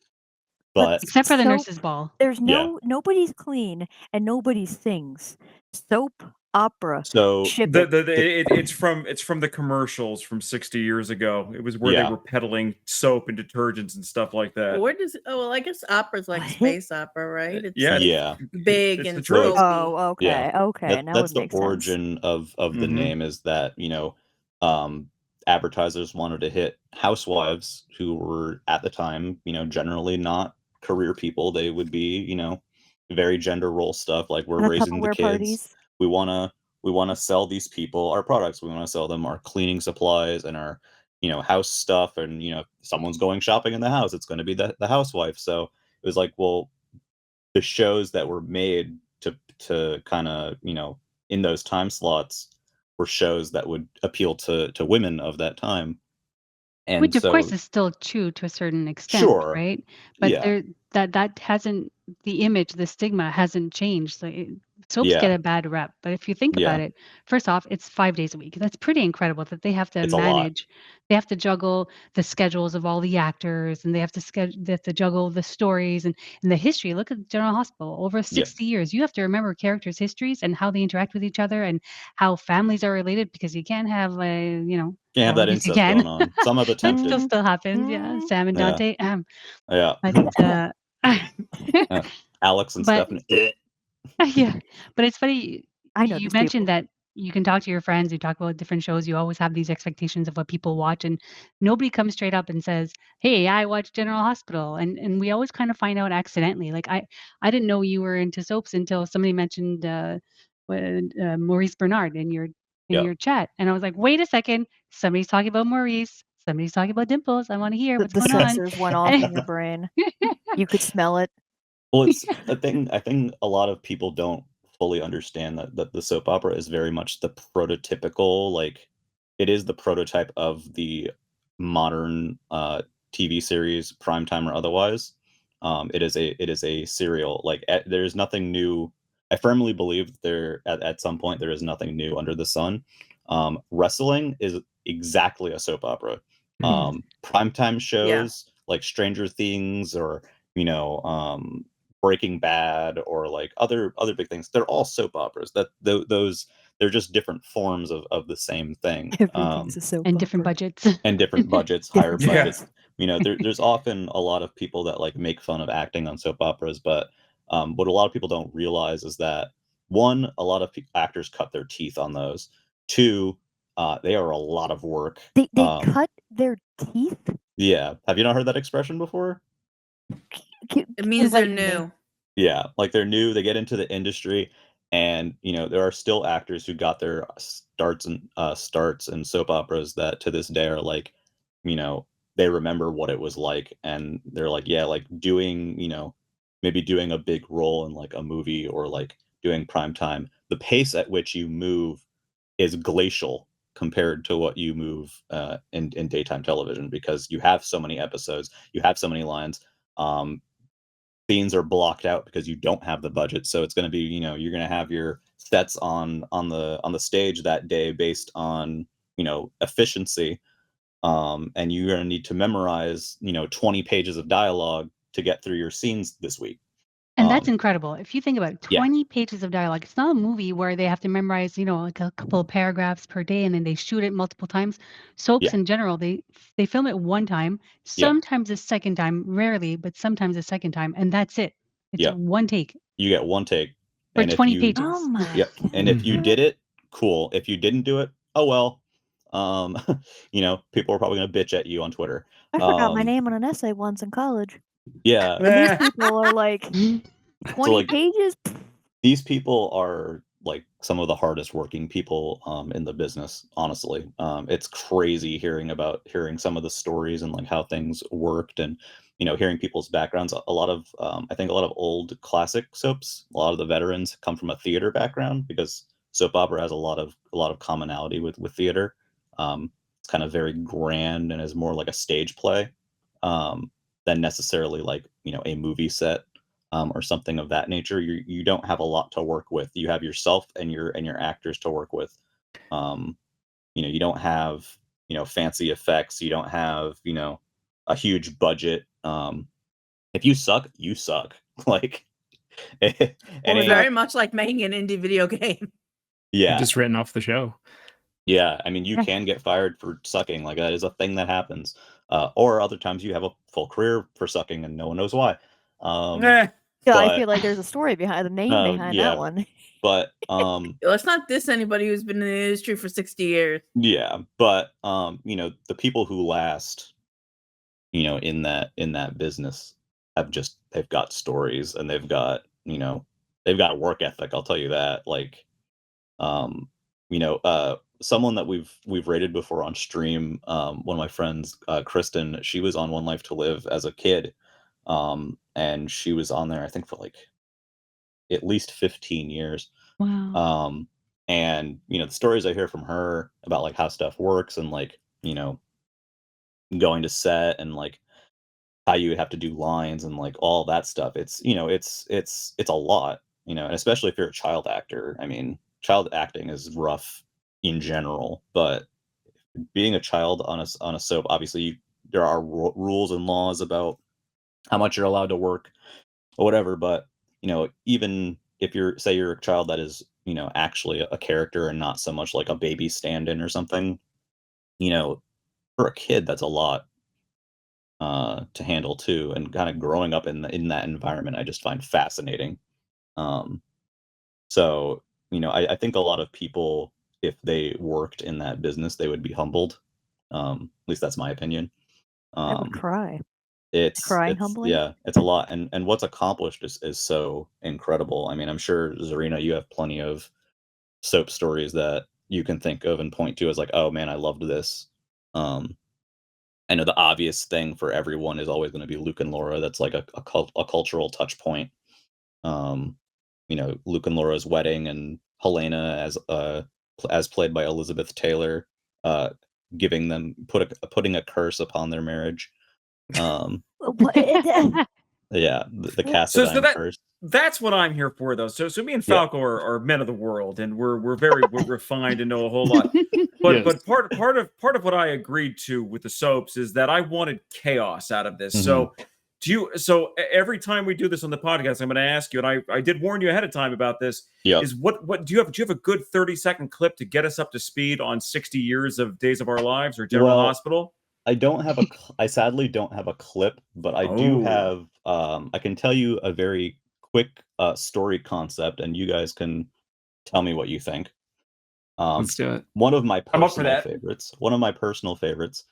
but Except for the soap, nurse's ball. there's yeah. nobody's clean and nobody sings. Soap opera. So Ship it. It's from the commercials from 60 years ago. It was where they Yeah. were peddling soap and detergents and stuff like that. Where does well, I guess opera's like What? space opera, right? It's Yeah, like yeah, big it's and the truth. tropey. Oh, okay. yeah. Okay. Now That's it the makes sense. origin of the Mhm. name, is that um, advertisers wanted to hit housewives who were at the time generally not career people. They would be very gender role stuff, like we're And the raising the Tupperware kids. parties. We want to sell these people our products. We want to sell them our cleaning supplies and our house stuff, and if someone's going shopping in the house, it's going to be the housewife. So it was like, well, the shows that were made to kind of in those time slots were shows that would appeal to women of that time. And Which, of course, so is still true to a certain extent, sure, right? But yeah, that hasn't, the image, the stigma hasn't changed. So soaps get yeah, a bad rep. But if you think about yeah, it, first off, it's 5 days a week. That's pretty incredible that they have to it's a lot. manage. They have to juggle the schedules of all the actors, and they have to juggle the stories and the history. Look at General Hospital, over Yeah, 60 years. You have to remember characters' histories and how they interact with each other and how families are related, because you can't have can't have well, I that guess you incest can. going on. Some have That attempted. still happens, yeah. Sam and Yeah, Dante. yeah. But Alex and but Stephanie. yeah, but it's funny. I know You these mentioned people. that you can talk to your friends. You talk about different shows. You always have these expectations of what people watch, and nobody comes straight up and says, "Hey, I watch General Hospital." And we always kind of find out accidentally. Like I didn't know you were into soaps until somebody mentioned Maurice Bernard in Yeah. your chat, and I was like, "Wait a second, somebody's talking about Maurice. Somebody's talking about Dimples. I want to hear what's The going on." sensors went off in your brain. You could smell it. Well, it's a thing. I think a lot of people don't fully understand that the soap opera is very much the prototypical, like it is the prototype of the modern TV series, primetime or otherwise. It is a serial. Like there's nothing new. I firmly believe there at some point there is nothing new under the sun. Wrestling is exactly a soap opera. Primetime shows like Stranger Things or you know um Breaking Bad or like other big things. They're all soap operas. Those they're just different forms of the same thing. Everything's a soap and different opera. budgets. And different budgets, higher Different Yeah. budgets. There's often a lot of people that like make fun of acting on soap operas, but What a lot of people don't realize is that, one, a lot of actors cut their teeth on those. Two, they are a lot of work. They cut their teeth? Yeah. Have you not heard that expression before? It means they're Enlighten me. new. Yeah, like they're new, they get into the industry, and there are still actors who got their starts in soap operas that to this day are like, they remember what it was like, and they're like, yeah, like doing, maybe doing a big role in like a movie or like doing prime time. The pace at which you move is glacial compared to what you move in daytime television, because you have so many episodes, you have so many lines. Scenes are blocked out because you don't have the budget, so it's going to be, you're going to have your sets on the stage that day based on efficiency, and you're going to need to memorize 20 pages of dialogue to get through your scenes this week. And that's incredible. If you think about it, Yeah. 20 pages of dialogue. It's not a movie where they have to memorize, like a couple of paragraphs per day and then they shoot it multiple times. Soaps Yeah. in general, they film it one time, Yeah. sometimes a second time, rarely, but sometimes a second time, and that's it. It's Yeah. one take You get one take. for And if 20 you pages. Oh my. yeah, and if you did it, cool. If you didn't do it, oh well. People are probably going to bitch at you on Twitter. I forgot my name on an essay once in college. Yeah. And these people are like 20 like- pages. These people are like some of the hardest working people in the business, honestly. It's crazy hearing some of the stories and like how things worked, and hearing people's backgrounds. A lot of I think a lot of old classic soaps, a lot of the veterans come from a theater background, because soap opera has a lot of commonality with theater. It's kind of very grand and is more like a stage play than necessarily like a movie set. Or something of that nature. You don't have a lot to work with. You have yourself and your actors to work with. You don't have fancy effects. You don't have a huge budget. If you suck, you suck. Like, Very much like making an indie video game. Yeah, just written off the show. Yeah, I mean, you can get fired for sucking. Like, that is a thing that happens. Or other times you have a full career for sucking and no one knows why. Yeah, I feel like there's a story behind the name behind that one. But let's not diss anybody who's been in the industry for 60 years. Yeah, but the people who last, in that business they've got stories, and they've got work ethic. I'll tell you that. Like, someone that we've rated before on stream, one of my friends, Kristen, she was on One Life to Live as a kid. And she was on there, I think, for like at least 15 years. Wow. And the stories I hear from her about like how stuff works, and like going to set, and like how you would have to do lines and like all that stuff. It's it's a lot, and especially if you're a child actor. I mean, child acting is rough in general, but being a child on a soap, obviously there are rules and laws about how much you're allowed to work or whatever. But even if you're a child that is actually a character and not so much like a baby stand-in or something, for a kid that's a lot to handle too. And kind of growing up in that environment, I just find fascinating. So I think a lot of people, if they worked in that business, they would be humbled. At least that's my opinion. I would cry. It's humbling. Yeah, it's a lot, and what's accomplished is so incredible. I mean, I'm sure, Zarina, you have plenty of soap stories that you can think of and point to as like, oh man, I loved this. I know the obvious thing for everyone is always going to be Luke and Laura. That's like a cultural touch point. Luke and Laura's wedding, and Helena as played by Elizabeth Taylor, putting a curse upon their marriage. Yeah, the Cassadine curse. That's what I'm here for, though. So me and Falco are men of the world, and we're very refined and know a whole lot. But Yes. but part of what I agreed to with the soaps is that I wanted chaos out of this. Mm-hmm. So every time we do this on the podcast, I'm going to ask you, and I did warn you ahead of time about this. Yeah. Is what do you have a good 30-second clip to get us up to speed on 60 years of Days of Our Lives or General Hospital? I sadly don't have a clip, but I do have, I can tell you a very quick story concept, and you guys can tell me what you think. Let's do it. One of my I'm up for personal that. favorites. One of my personal favorites.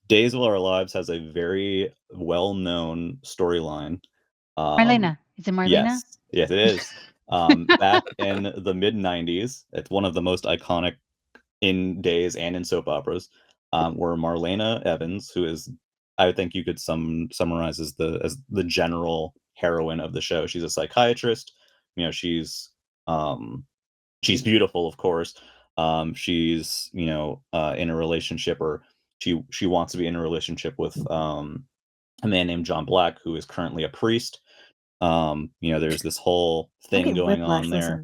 Days of Our Lives has a very well-known storyline. Marlena. Is it Marlena? Yes, it is. Back in the mid-90s, it's one of the most iconic in Days and in soap operas, where Marlena Evans, who is, I think you could summarize as the general heroine of the show. She's a psychiatrist. You know, she's beautiful, of course. She's in a relationship, or she wants to be in a relationship with a man named John Black, who is currently a priest. There's this whole thing going on there.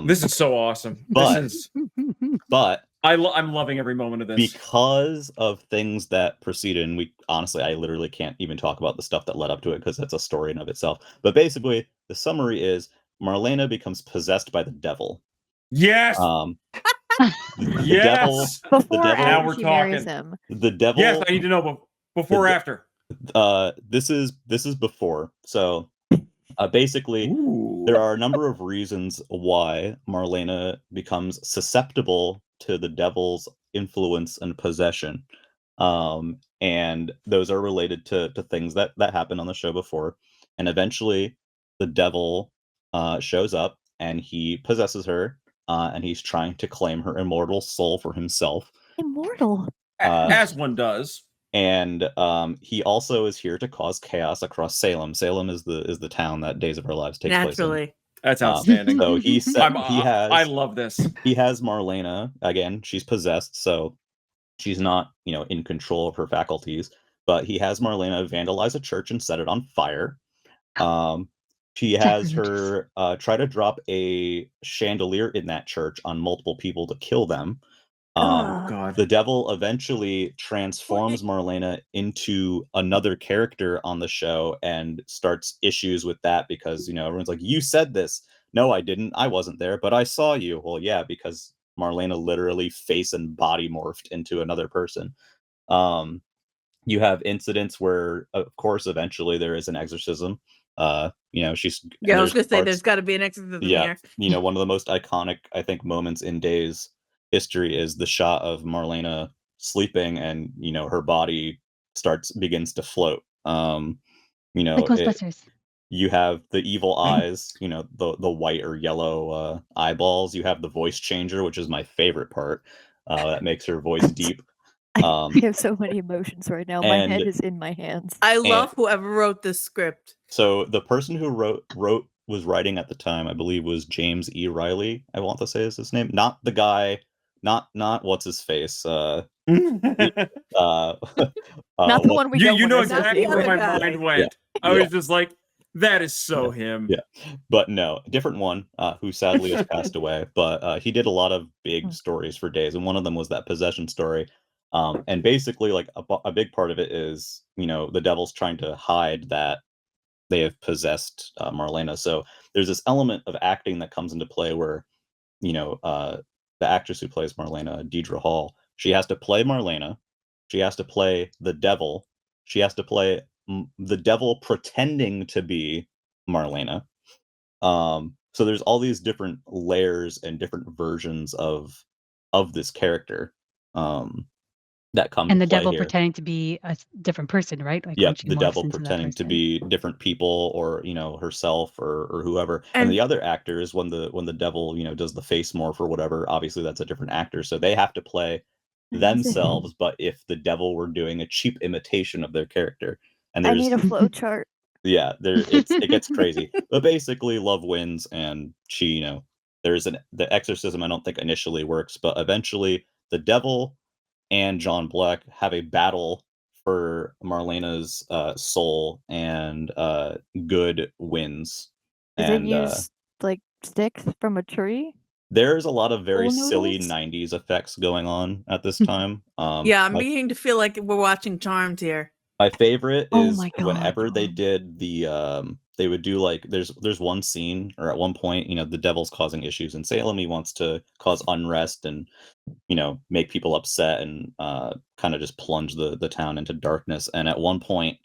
This is so awesome. But I'm loving every moment of this because of things that preceded, and I literally can't even talk about the stuff that led up to it because it's a story in of itself. But basically, the summary is Marlena becomes possessed by the devil. Yes. The devil. Before the devil, now we're she talking. marries him. The devil. Yes, I need to know before or after. This is before. So basically, there are a number of reasons why Marlena becomes susceptible to the devil's influence and possession. And those are related to things that happened on the show before. And eventually the devil shows up and he possesses her, and he's trying to claim her immortal soul for himself. Immortal. As one does. And he also is here to cause chaos across Salem. Salem is the town that Days of Our Lives takes place in. That's outstanding. So he said I love this. He has Marlena, again, she's possessed, so she's not, in control of her faculties, but he has Marlena vandalize a church and set it on fire. He has her try to drop a chandelier in that church on multiple people to kill them. God. The devil eventually transforms Marlena into another character on the show and starts issues with that because, everyone's like, you said this. No, I didn't. I wasn't there, but I saw you. Well, yeah, because Marlena literally face and body morphed into another person. You have incidents where, of course, eventually there is an exorcism. I was going to say there's got to be an exorcism here. Yeah, one of the most iconic, I think, moments in Days history is the shot of Marlena sleeping and her body begins to float. Like Ghostbusters. You have the evil eyes, the white or yellow eyeballs. You have the voice changer, which is my favorite part. That makes her voice deep. I have so many emotions right now. My head is in my hands. I love whoever wrote this script. So the person who was writing at the time, I believe, was James E. Riley. I want to say is his name, not the guy. Not what's his face. Not the one we you know exactly where my mind went. Yeah. I was just like, that is so him. Yeah, but no, different one who sadly has passed away. But he did a lot of big stories for Days, and one of them was that possession story. And basically, like a big part of it is, the devil's trying to hide that they have possessed Marlena. So there's this element of acting that comes into play where, the actress who plays Marlena, Deidre Hall, she has to play Marlena. She has to play the devil. She has to play the devil pretending to be Marlena. So there's all these different layers and different versions of this character that come. And the play devil here. pretending to be a different person, right? Like yeah, the devil pretending to be different people, or herself, or whoever. And the other actors, when the devil does the face morph or whatever, obviously that's a different actor, so they have to play themselves. But if the devil were doing a cheap imitation of their character, and I need a flow chart. Yeah, it gets crazy. But basically, love wins, and she, the exorcism. I don't think initially works, but eventually the devil and John Black have a battle for Marlena's soul, and good wins. Does it use like sticks from a tree? There's a lot of very silly 90s effects going on at this time. I'm beginning to feel like we're watching Charmed here. My favorite is whenever they did they would do like there's one scene, or at one point, the devil's causing issues in Salem. He wants to cause unrest and make people upset and kind of just plunge the town into darkness. And at one point,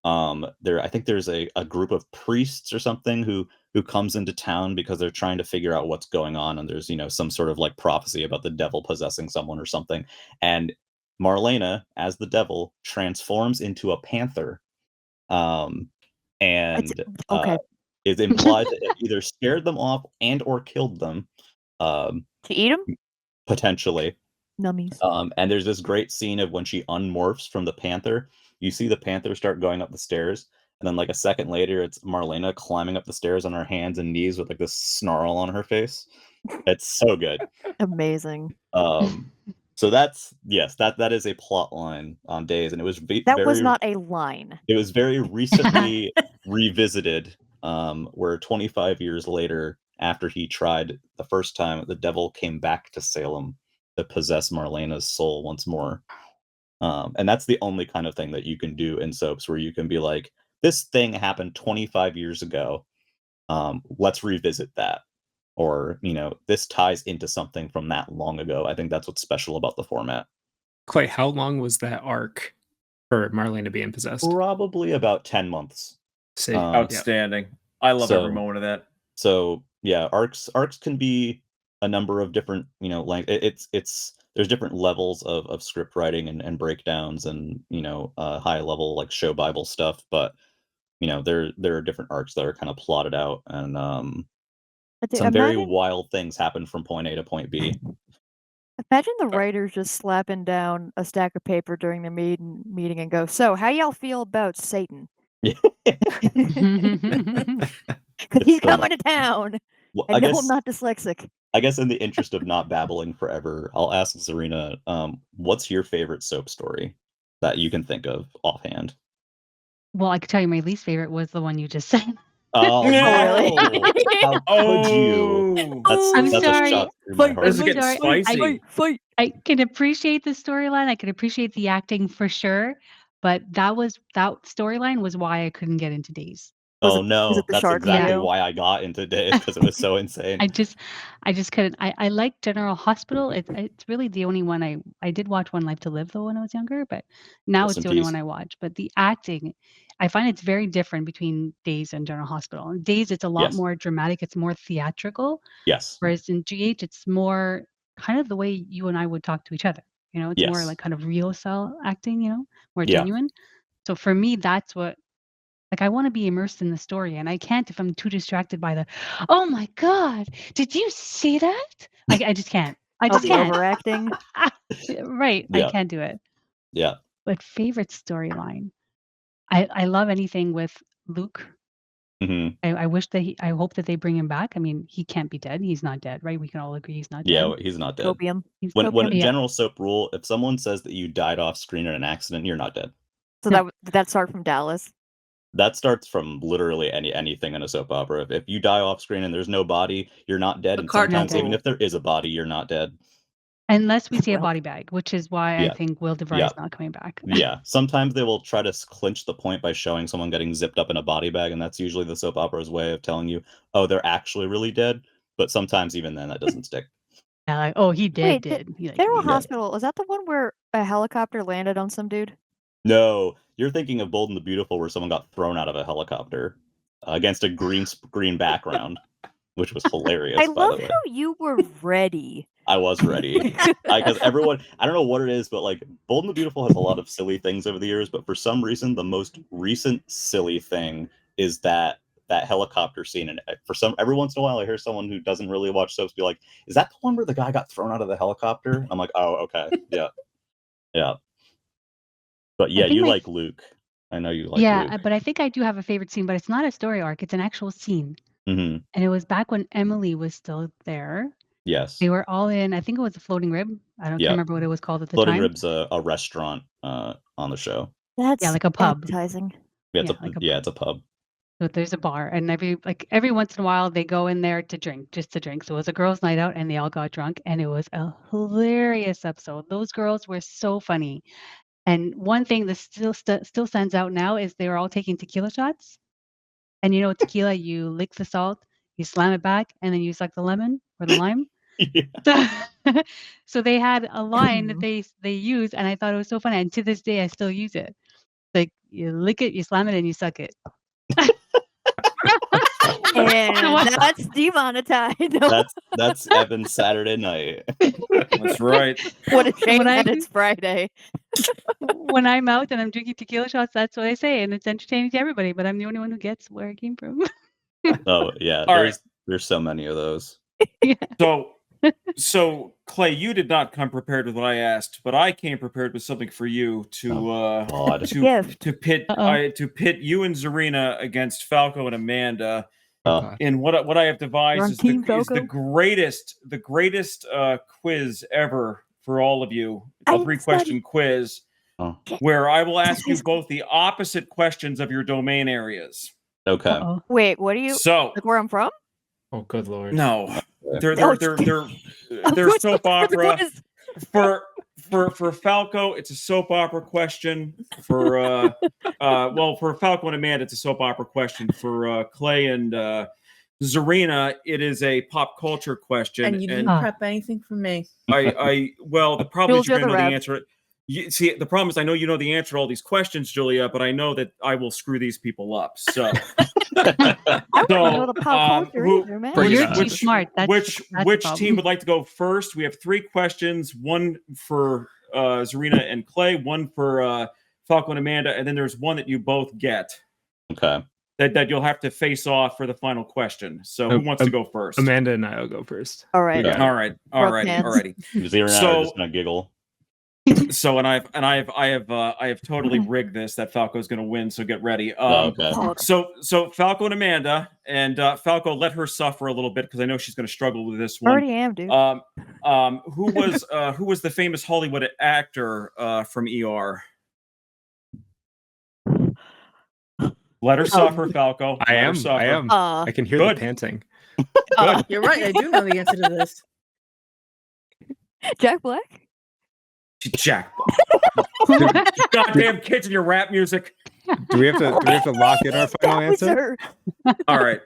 I think there's a group of priests or something who comes into town because they're trying to figure out what's going on, and there's some sort of like prophecy about the devil possessing someone or something, and Marlena, as the devil, transforms into a panther, um, and okay. it implies that it either scared them off and or killed them, um, To eat them? potentially. Nummies. And there's this great scene of when she unmorphs from the panther. You see the panther start going up the stairs, and then like a second later, it's Marlena climbing up the stairs on her hands and knees with like this snarl on her face. It's so good. Amazing. So that is a plot line on Days, and it was That was not a line. It was very recently revisited, where 25 years later, after he tried the first time, the devil came back to Salem to possess Marlena's soul once more. And that's the only kind of thing that you can do in soaps where you can be like, this thing happened 25 years ago. Let's revisit that. Or, this ties into something from that long ago. I think that's what's special about the format. Clay, how long was that arc for Marlena being possessed? Probably about 10 months. Outstanding. I love every moment of that. So yeah, arcs can be a number of different, like there's different levels of script writing and breakdowns and high level like show Bible stuff, but there are different arcs that are kind of plotted out, and some very wild things happen from point A to point B. Imagine the writers just slapping down a stack of paper during the meeting and go, "So, how y'all feel about Satan?" Because he's coming to town. Well, I know I'm not dyslexic. I guess in the interest of not babbling forever, I'll ask Zarina, what's your favorite soap story that you can think of offhand? Well, I could tell you my least favorite was the one you just said. Oh, really? How could you? I'm that's sorry. A shot through my heart. This is getting spicy. I can appreciate the storyline. I can appreciate the acting for sure, but that storyline was why I couldn't get into Days. Oh no, that's exactly Yeah. why I got into Days, because it was so insane. I just couldn't. I like General Hospital. It's really the only one I did watch One Life to Live though when I was younger, but now Rest it's in the only peace. one I watch. But the acting, I find it's very different between Days and General Hospital. In Days, it's a lot Yes. more dramatic. It's more theatrical. Yes. Whereas in GH, it's more kind of the way you and I would talk to each other. It's more Yes. like kind of real style acting. More Yeah. genuine. So for me, that's what. Like I want to be immersed in the story, and I can't if I'm too distracted by the, oh my god, did you see that? I just can't. I just can't. Overacting. Right. Yeah. I can't do it. Yeah. But favorite storyline. I love anything with Luke. Mm-hmm. I hope that they bring him back. I mean, he can't be dead. He's not dead, right? We can all agree he's not dead. Yeah, he's not dead. Copium. When general soap rule, if someone says that you died off screen in an accident, you're not dead. So that start from Dallas. That starts from literally anything in a soap opera. If you die off screen and there's no body, you're not dead. And sometimes even if there is a body, you're not dead. Unless we see a body bag, which is why Yeah. I think Will DeVry is not coming back. Yeah. Sometimes they will try to clinch the point by showing someone getting zipped up in a body bag, and that's usually the soap opera's way of telling you, oh, they're actually really dead. But sometimes even then, that doesn't stick. Yeah, like, oh, he did. General Hospital, is that the one where a helicopter landed on some dude? No, you're thinking of Bold and the Beautiful, where someone got thrown out of a helicopter against a green background, which was hilarious. I by love the way. how you were ready. I was ready because everyone, I don't know what it is, but like Bold and the Beautiful has a lot of silly things over the years, but for some reason, the most recent silly thing is that helicopter scene. And every once in a while, I hear someone who doesn't really watch soaps be like, "Is that the one where the guy got thrown out of the helicopter?" I'm like, "Oh, okay, yeah." But yeah, you like Luke. I know you like Luke. Yeah, but I think I do have a favorite scene, but it's not a story arc. It's an actual scene. Mm-hmm. And it was back when Emily was still there. Yes. They were all in, I think it was a Floating Rib. I can't remember what it was called at the time. Floating Rib's a restaurant on the show. That's like a pub. Appetizing. Yeah, it's a pub. So there's a bar, and every once in a while they go in there to drink, just to drink. So it was a girls' night out, and they all got drunk, and it was a hilarious episode. Those girls were so funny. And one thing that still stands out now is they were all taking tequila shots. And tequila, you lick the salt, you slam it back, and then you suck the lemon or the lime. So they had a line that they use, and I thought it was so funny. And to this day, I still use it. Like you lick it, you slam it, and you suck it. And that's demonetized. No. That's Evan's Saturday night. That's right. What a shame When that I'm- it's Friday. When I'm out and I'm drinking tequila shots, that's what I say, and it's entertaining to everybody. But I'm the only one who gets where it came from. Oh yeah, All right. there's so many of those. Yeah. So Clay, you did not come prepared with what I asked, but I came prepared with something for you to God. Gift. to pit Uh-oh. to pit you and Zarina against Falco and Amanda. Oh, And what I have devised You're on is Team the Falco? greatest quiz ever for all of you. I A 3-question quiz oh. where I will ask you both the opposite questions of your domain areas. Okay. Uh-oh. Wait, what are you? So Like where I'm from? Oh, good lord. no, they're Oh, soap opera. Quiz. For Falco, it's a soap opera question. For for Falco and Amanda, it's a soap opera question. For Clay and Zarina, it is a pop culture question. And you didn't prep anything for me. The problem is Jules, you're you're gonna know the the rep. answer. See, the problem is I know you know the answer to all these questions, Julia, but I know that I will screw these people up. So, I don't know the pop culture who- either, man. Bring You're it too on. smart. That's which the team problem. would like to go first? We have 3 questions, one for Zarina and Clay, one for Falco and Amanda, and then there's one that you both get Okay. that you'll have to face off for the final question. So who wants to go first? Amanda and I will go first. All right. Okay. Alrighty. Zero and I So- are just gonna giggle. So I have totally rigged this that Falco's going to win. So get ready. Okay. So Falco and Amanda, and Falco, let her suffer a little bit because I know she's going to struggle with this one. Already am, dude. Who was the famous Hollywood actor from ER? Let her suffer, Falco. I Let her am. suffer. I am. I can hear Good. the panting. You're right. I do know the answer to this. Jack Black? Jack. Goddamn kids in your rap music. Do we have to lock in our final That was answer? her. All right.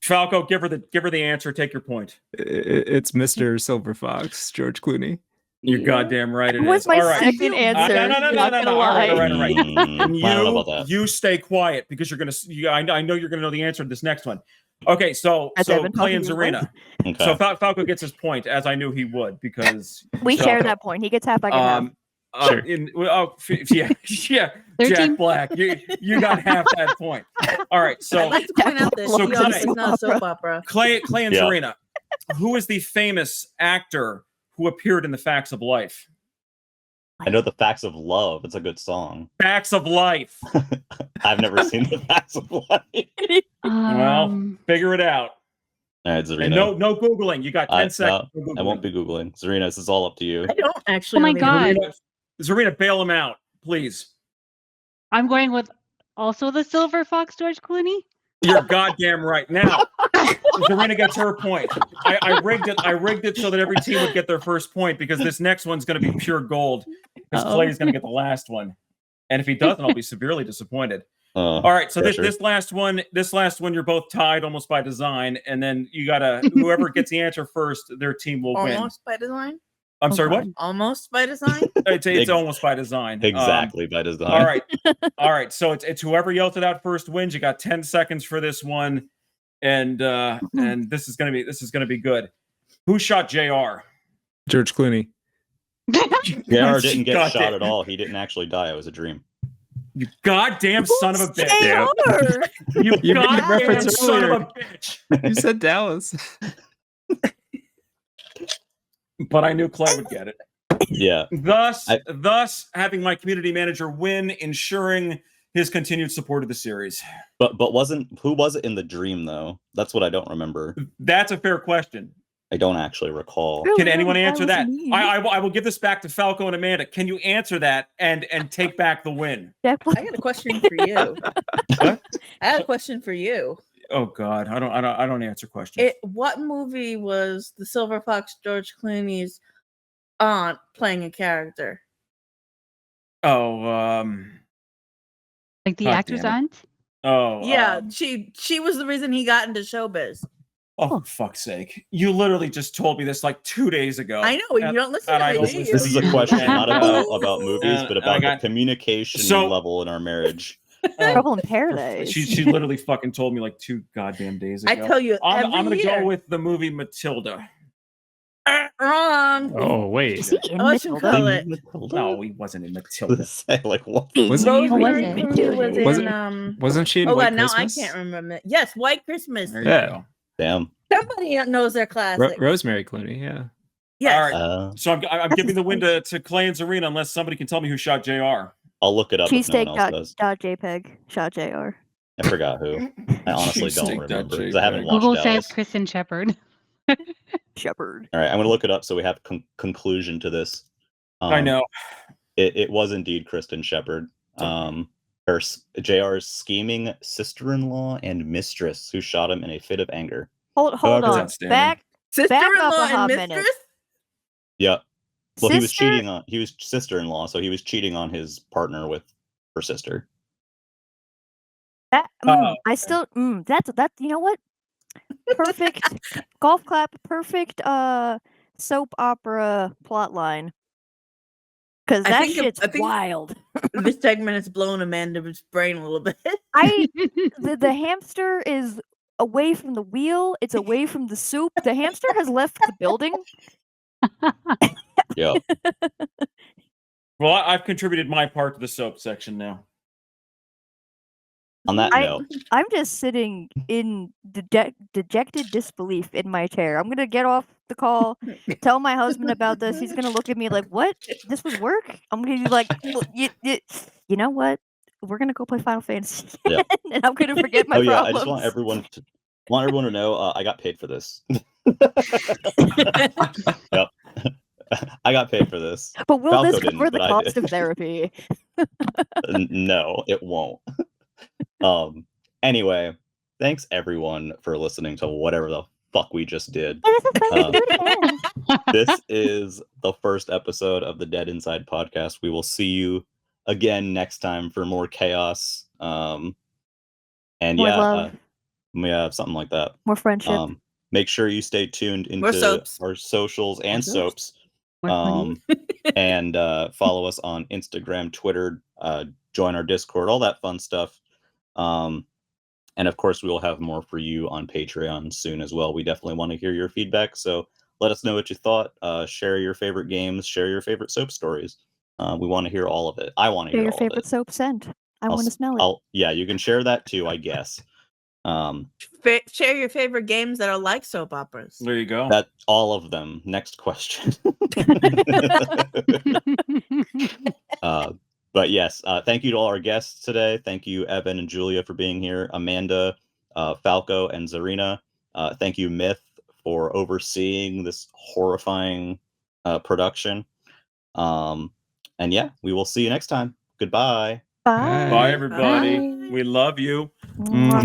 Falco, give her the answer. Take your point. It's Mr. Silver Fox, George Clooney. You're goddamn right. It That was is. my All right. second answer. No. Not gonna All lie. right. And I don't know about that. you stay quiet because you're gonna. I know you're gonna know the answer to this next one. Okay, so Has Evan Clay and talking to Zarina. Okay. So Falco gets his point, as I knew he would, because We so, share that point. He gets half, I get half. Sure. Yeah, Their Jack team- Black, you got half that point. All right, I'd so like to point out that So she Clay- is not a soap opera. Clay and Yeah. Zarina, who is the famous actor who appeared in The Facts of Life? I know the Facts of Love. It's a good song. Facts of Life. I've never seen the Facts of Life. Um, Figure it out. All right, Zarina. And no Googling. You got 10 seconds. No, for I won't Googling. be googling. Zarina, this is all up to you. I don't actually. Oh my know the God. answer. Zarina, bail him out, please. I'm going with also the Silver Fox, George Clooney. You're goddamn right. Now, Zarina gets her point. I rigged it so that every team would get their first point because this next one's going to be pure gold. Because Uh-oh. Clay's going to get the last one, and if he doesn't, I'll be severely disappointed. All All right, so pressure. this last one, you're both tied almost by design, and then you gotta whoever gets the answer first, their team will win. Almost by design. I'm sorry, what? Almost by design. It's almost by design. Exactly by design. All right. So it's whoever yells it out first wins. You got 10 seconds for this one, and this is gonna be good. Who shot Jr.? George Clooney. JR didn't get Goddamn. shot at all. He didn't actually die. It was a dream. You goddamn son of a bitch! Yeah. You You made goddamn reference son of earlier. a bitch! You said Dallas. But I knew Clay would get it. Yeah. Thus having my community manager win, ensuring his continued support of the series. But who was it in the dream though? That's what I don't remember. That's a fair question. I don't actually recall. Really? Can anyone answer that? me. I will give this back to Falco and Amanda. Can you answer that and take back the win? Jack I Black. got a question for you. What? I had a question for you. Oh God, I don't answer questions. What movie was the Silver Fox George Clooney's aunt playing a character? Oh, Like the God actor's damn it. aunt. oh, Yeah, she was the reason he got into showbiz. Oh, for fuck's sake. You literally just told me this like 2 days ago. I know, you don't listen and to I me, don't do you? listen This to is a you, question and- not about movies, and but I about the got- communication So- level in our marriage. Trouble in Paradise. She literally fucking told me like 2 goddamn days ago. I tell you I'm every gonna year. go with the movie Matilda. Wrong. Oh wait, Is he in What you Matilda? call it? No, he wasn't in Matilda. Like what? Was it- Rosemary was it? Clooney was Was in it- wasn't she in oh White god, now Christmas? I can't remember. Yes, White Christmas. There you Yeah. go. Damn. Somebody knows their classic. Rosemary Clooney, yeah. Yes. All right. So I'm That's giving the win his to Clay and Zarina unless somebody can tell me who shot JR. I'll look it up if no one else does. Cheesesteak.jpg. Shot JR. I forgot who. I honestly don't Cheesesteak.jpg. remember because I haven't watched Google Dallas. says Kristen Shepard. Shepard. All right, I'm gonna look it up so we have conclusion to this. I know. It was indeed Kristen Shepard. JR's scheming sister-in-law and mistress who shot him in a fit of anger. Hold However, on. that's standing. Back Sister-in-law a and hot mistress? minute. Yeah. Well, he was Sister? cheating on. He was sister-in-law, so he was cheating on his partner with her sister. I still that's you know what? Perfect golf clap, perfect soap opera plot line. Cause I that think shit's I think- wild. This segment has blown Amanda's brain a little bit. The hamster is away from the wheel, it's away from the soup. The hamster has left the building. Yeah. Well, I've contributed my part to the soap section now. On that note, I'm just sitting in dejected disbelief in my chair. I'm gonna get off the call, tell my husband about this. He's gonna look at me like, "What? This was work?" I'm gonna be like, "Well, you know what? We're gonna go play Final Fantasy, Yeah. and I'm gonna forget my oh yeah, problems." I just want everyone to know I got paid for this. Yep. I got paid for this. But will Falco this didn't, cover the but I cost did. of therapy? No, it won't. Anyway, thanks everyone for listening to whatever the fuck we just did. This is the first episode of the Dead Inside podcast. We will see you again next time for more chaos. And More yeah, love. yeah, something like that. More friendship. Make sure you stay tuned More into soaps. our socials and More soaps. soaps. More funny. And follow us on Instagram, Twitter, join our Discord, all that fun stuff. And of course, we will have more for you on Patreon soon as well. We definitely want to hear your feedback. So let us know what you thought. Share your favorite games. Share your favorite soap stories. We want to hear all of it. I want to Share hear your all of favorite it. soap scent. I want to smell it. Yeah, you can share that too, I guess. Share your favorite games that are like soap operas. There you go. That all of them. Next question. But yes, thank you to all our guests today. Thank you, Evan and Julia, for being here. Amanda, Falco, and Zarina. Thank you, Myth, for overseeing this horrifying production. And yeah, we will see you next time. Goodbye. Bye. Bye, everybody. Bye. We love you. Mwah.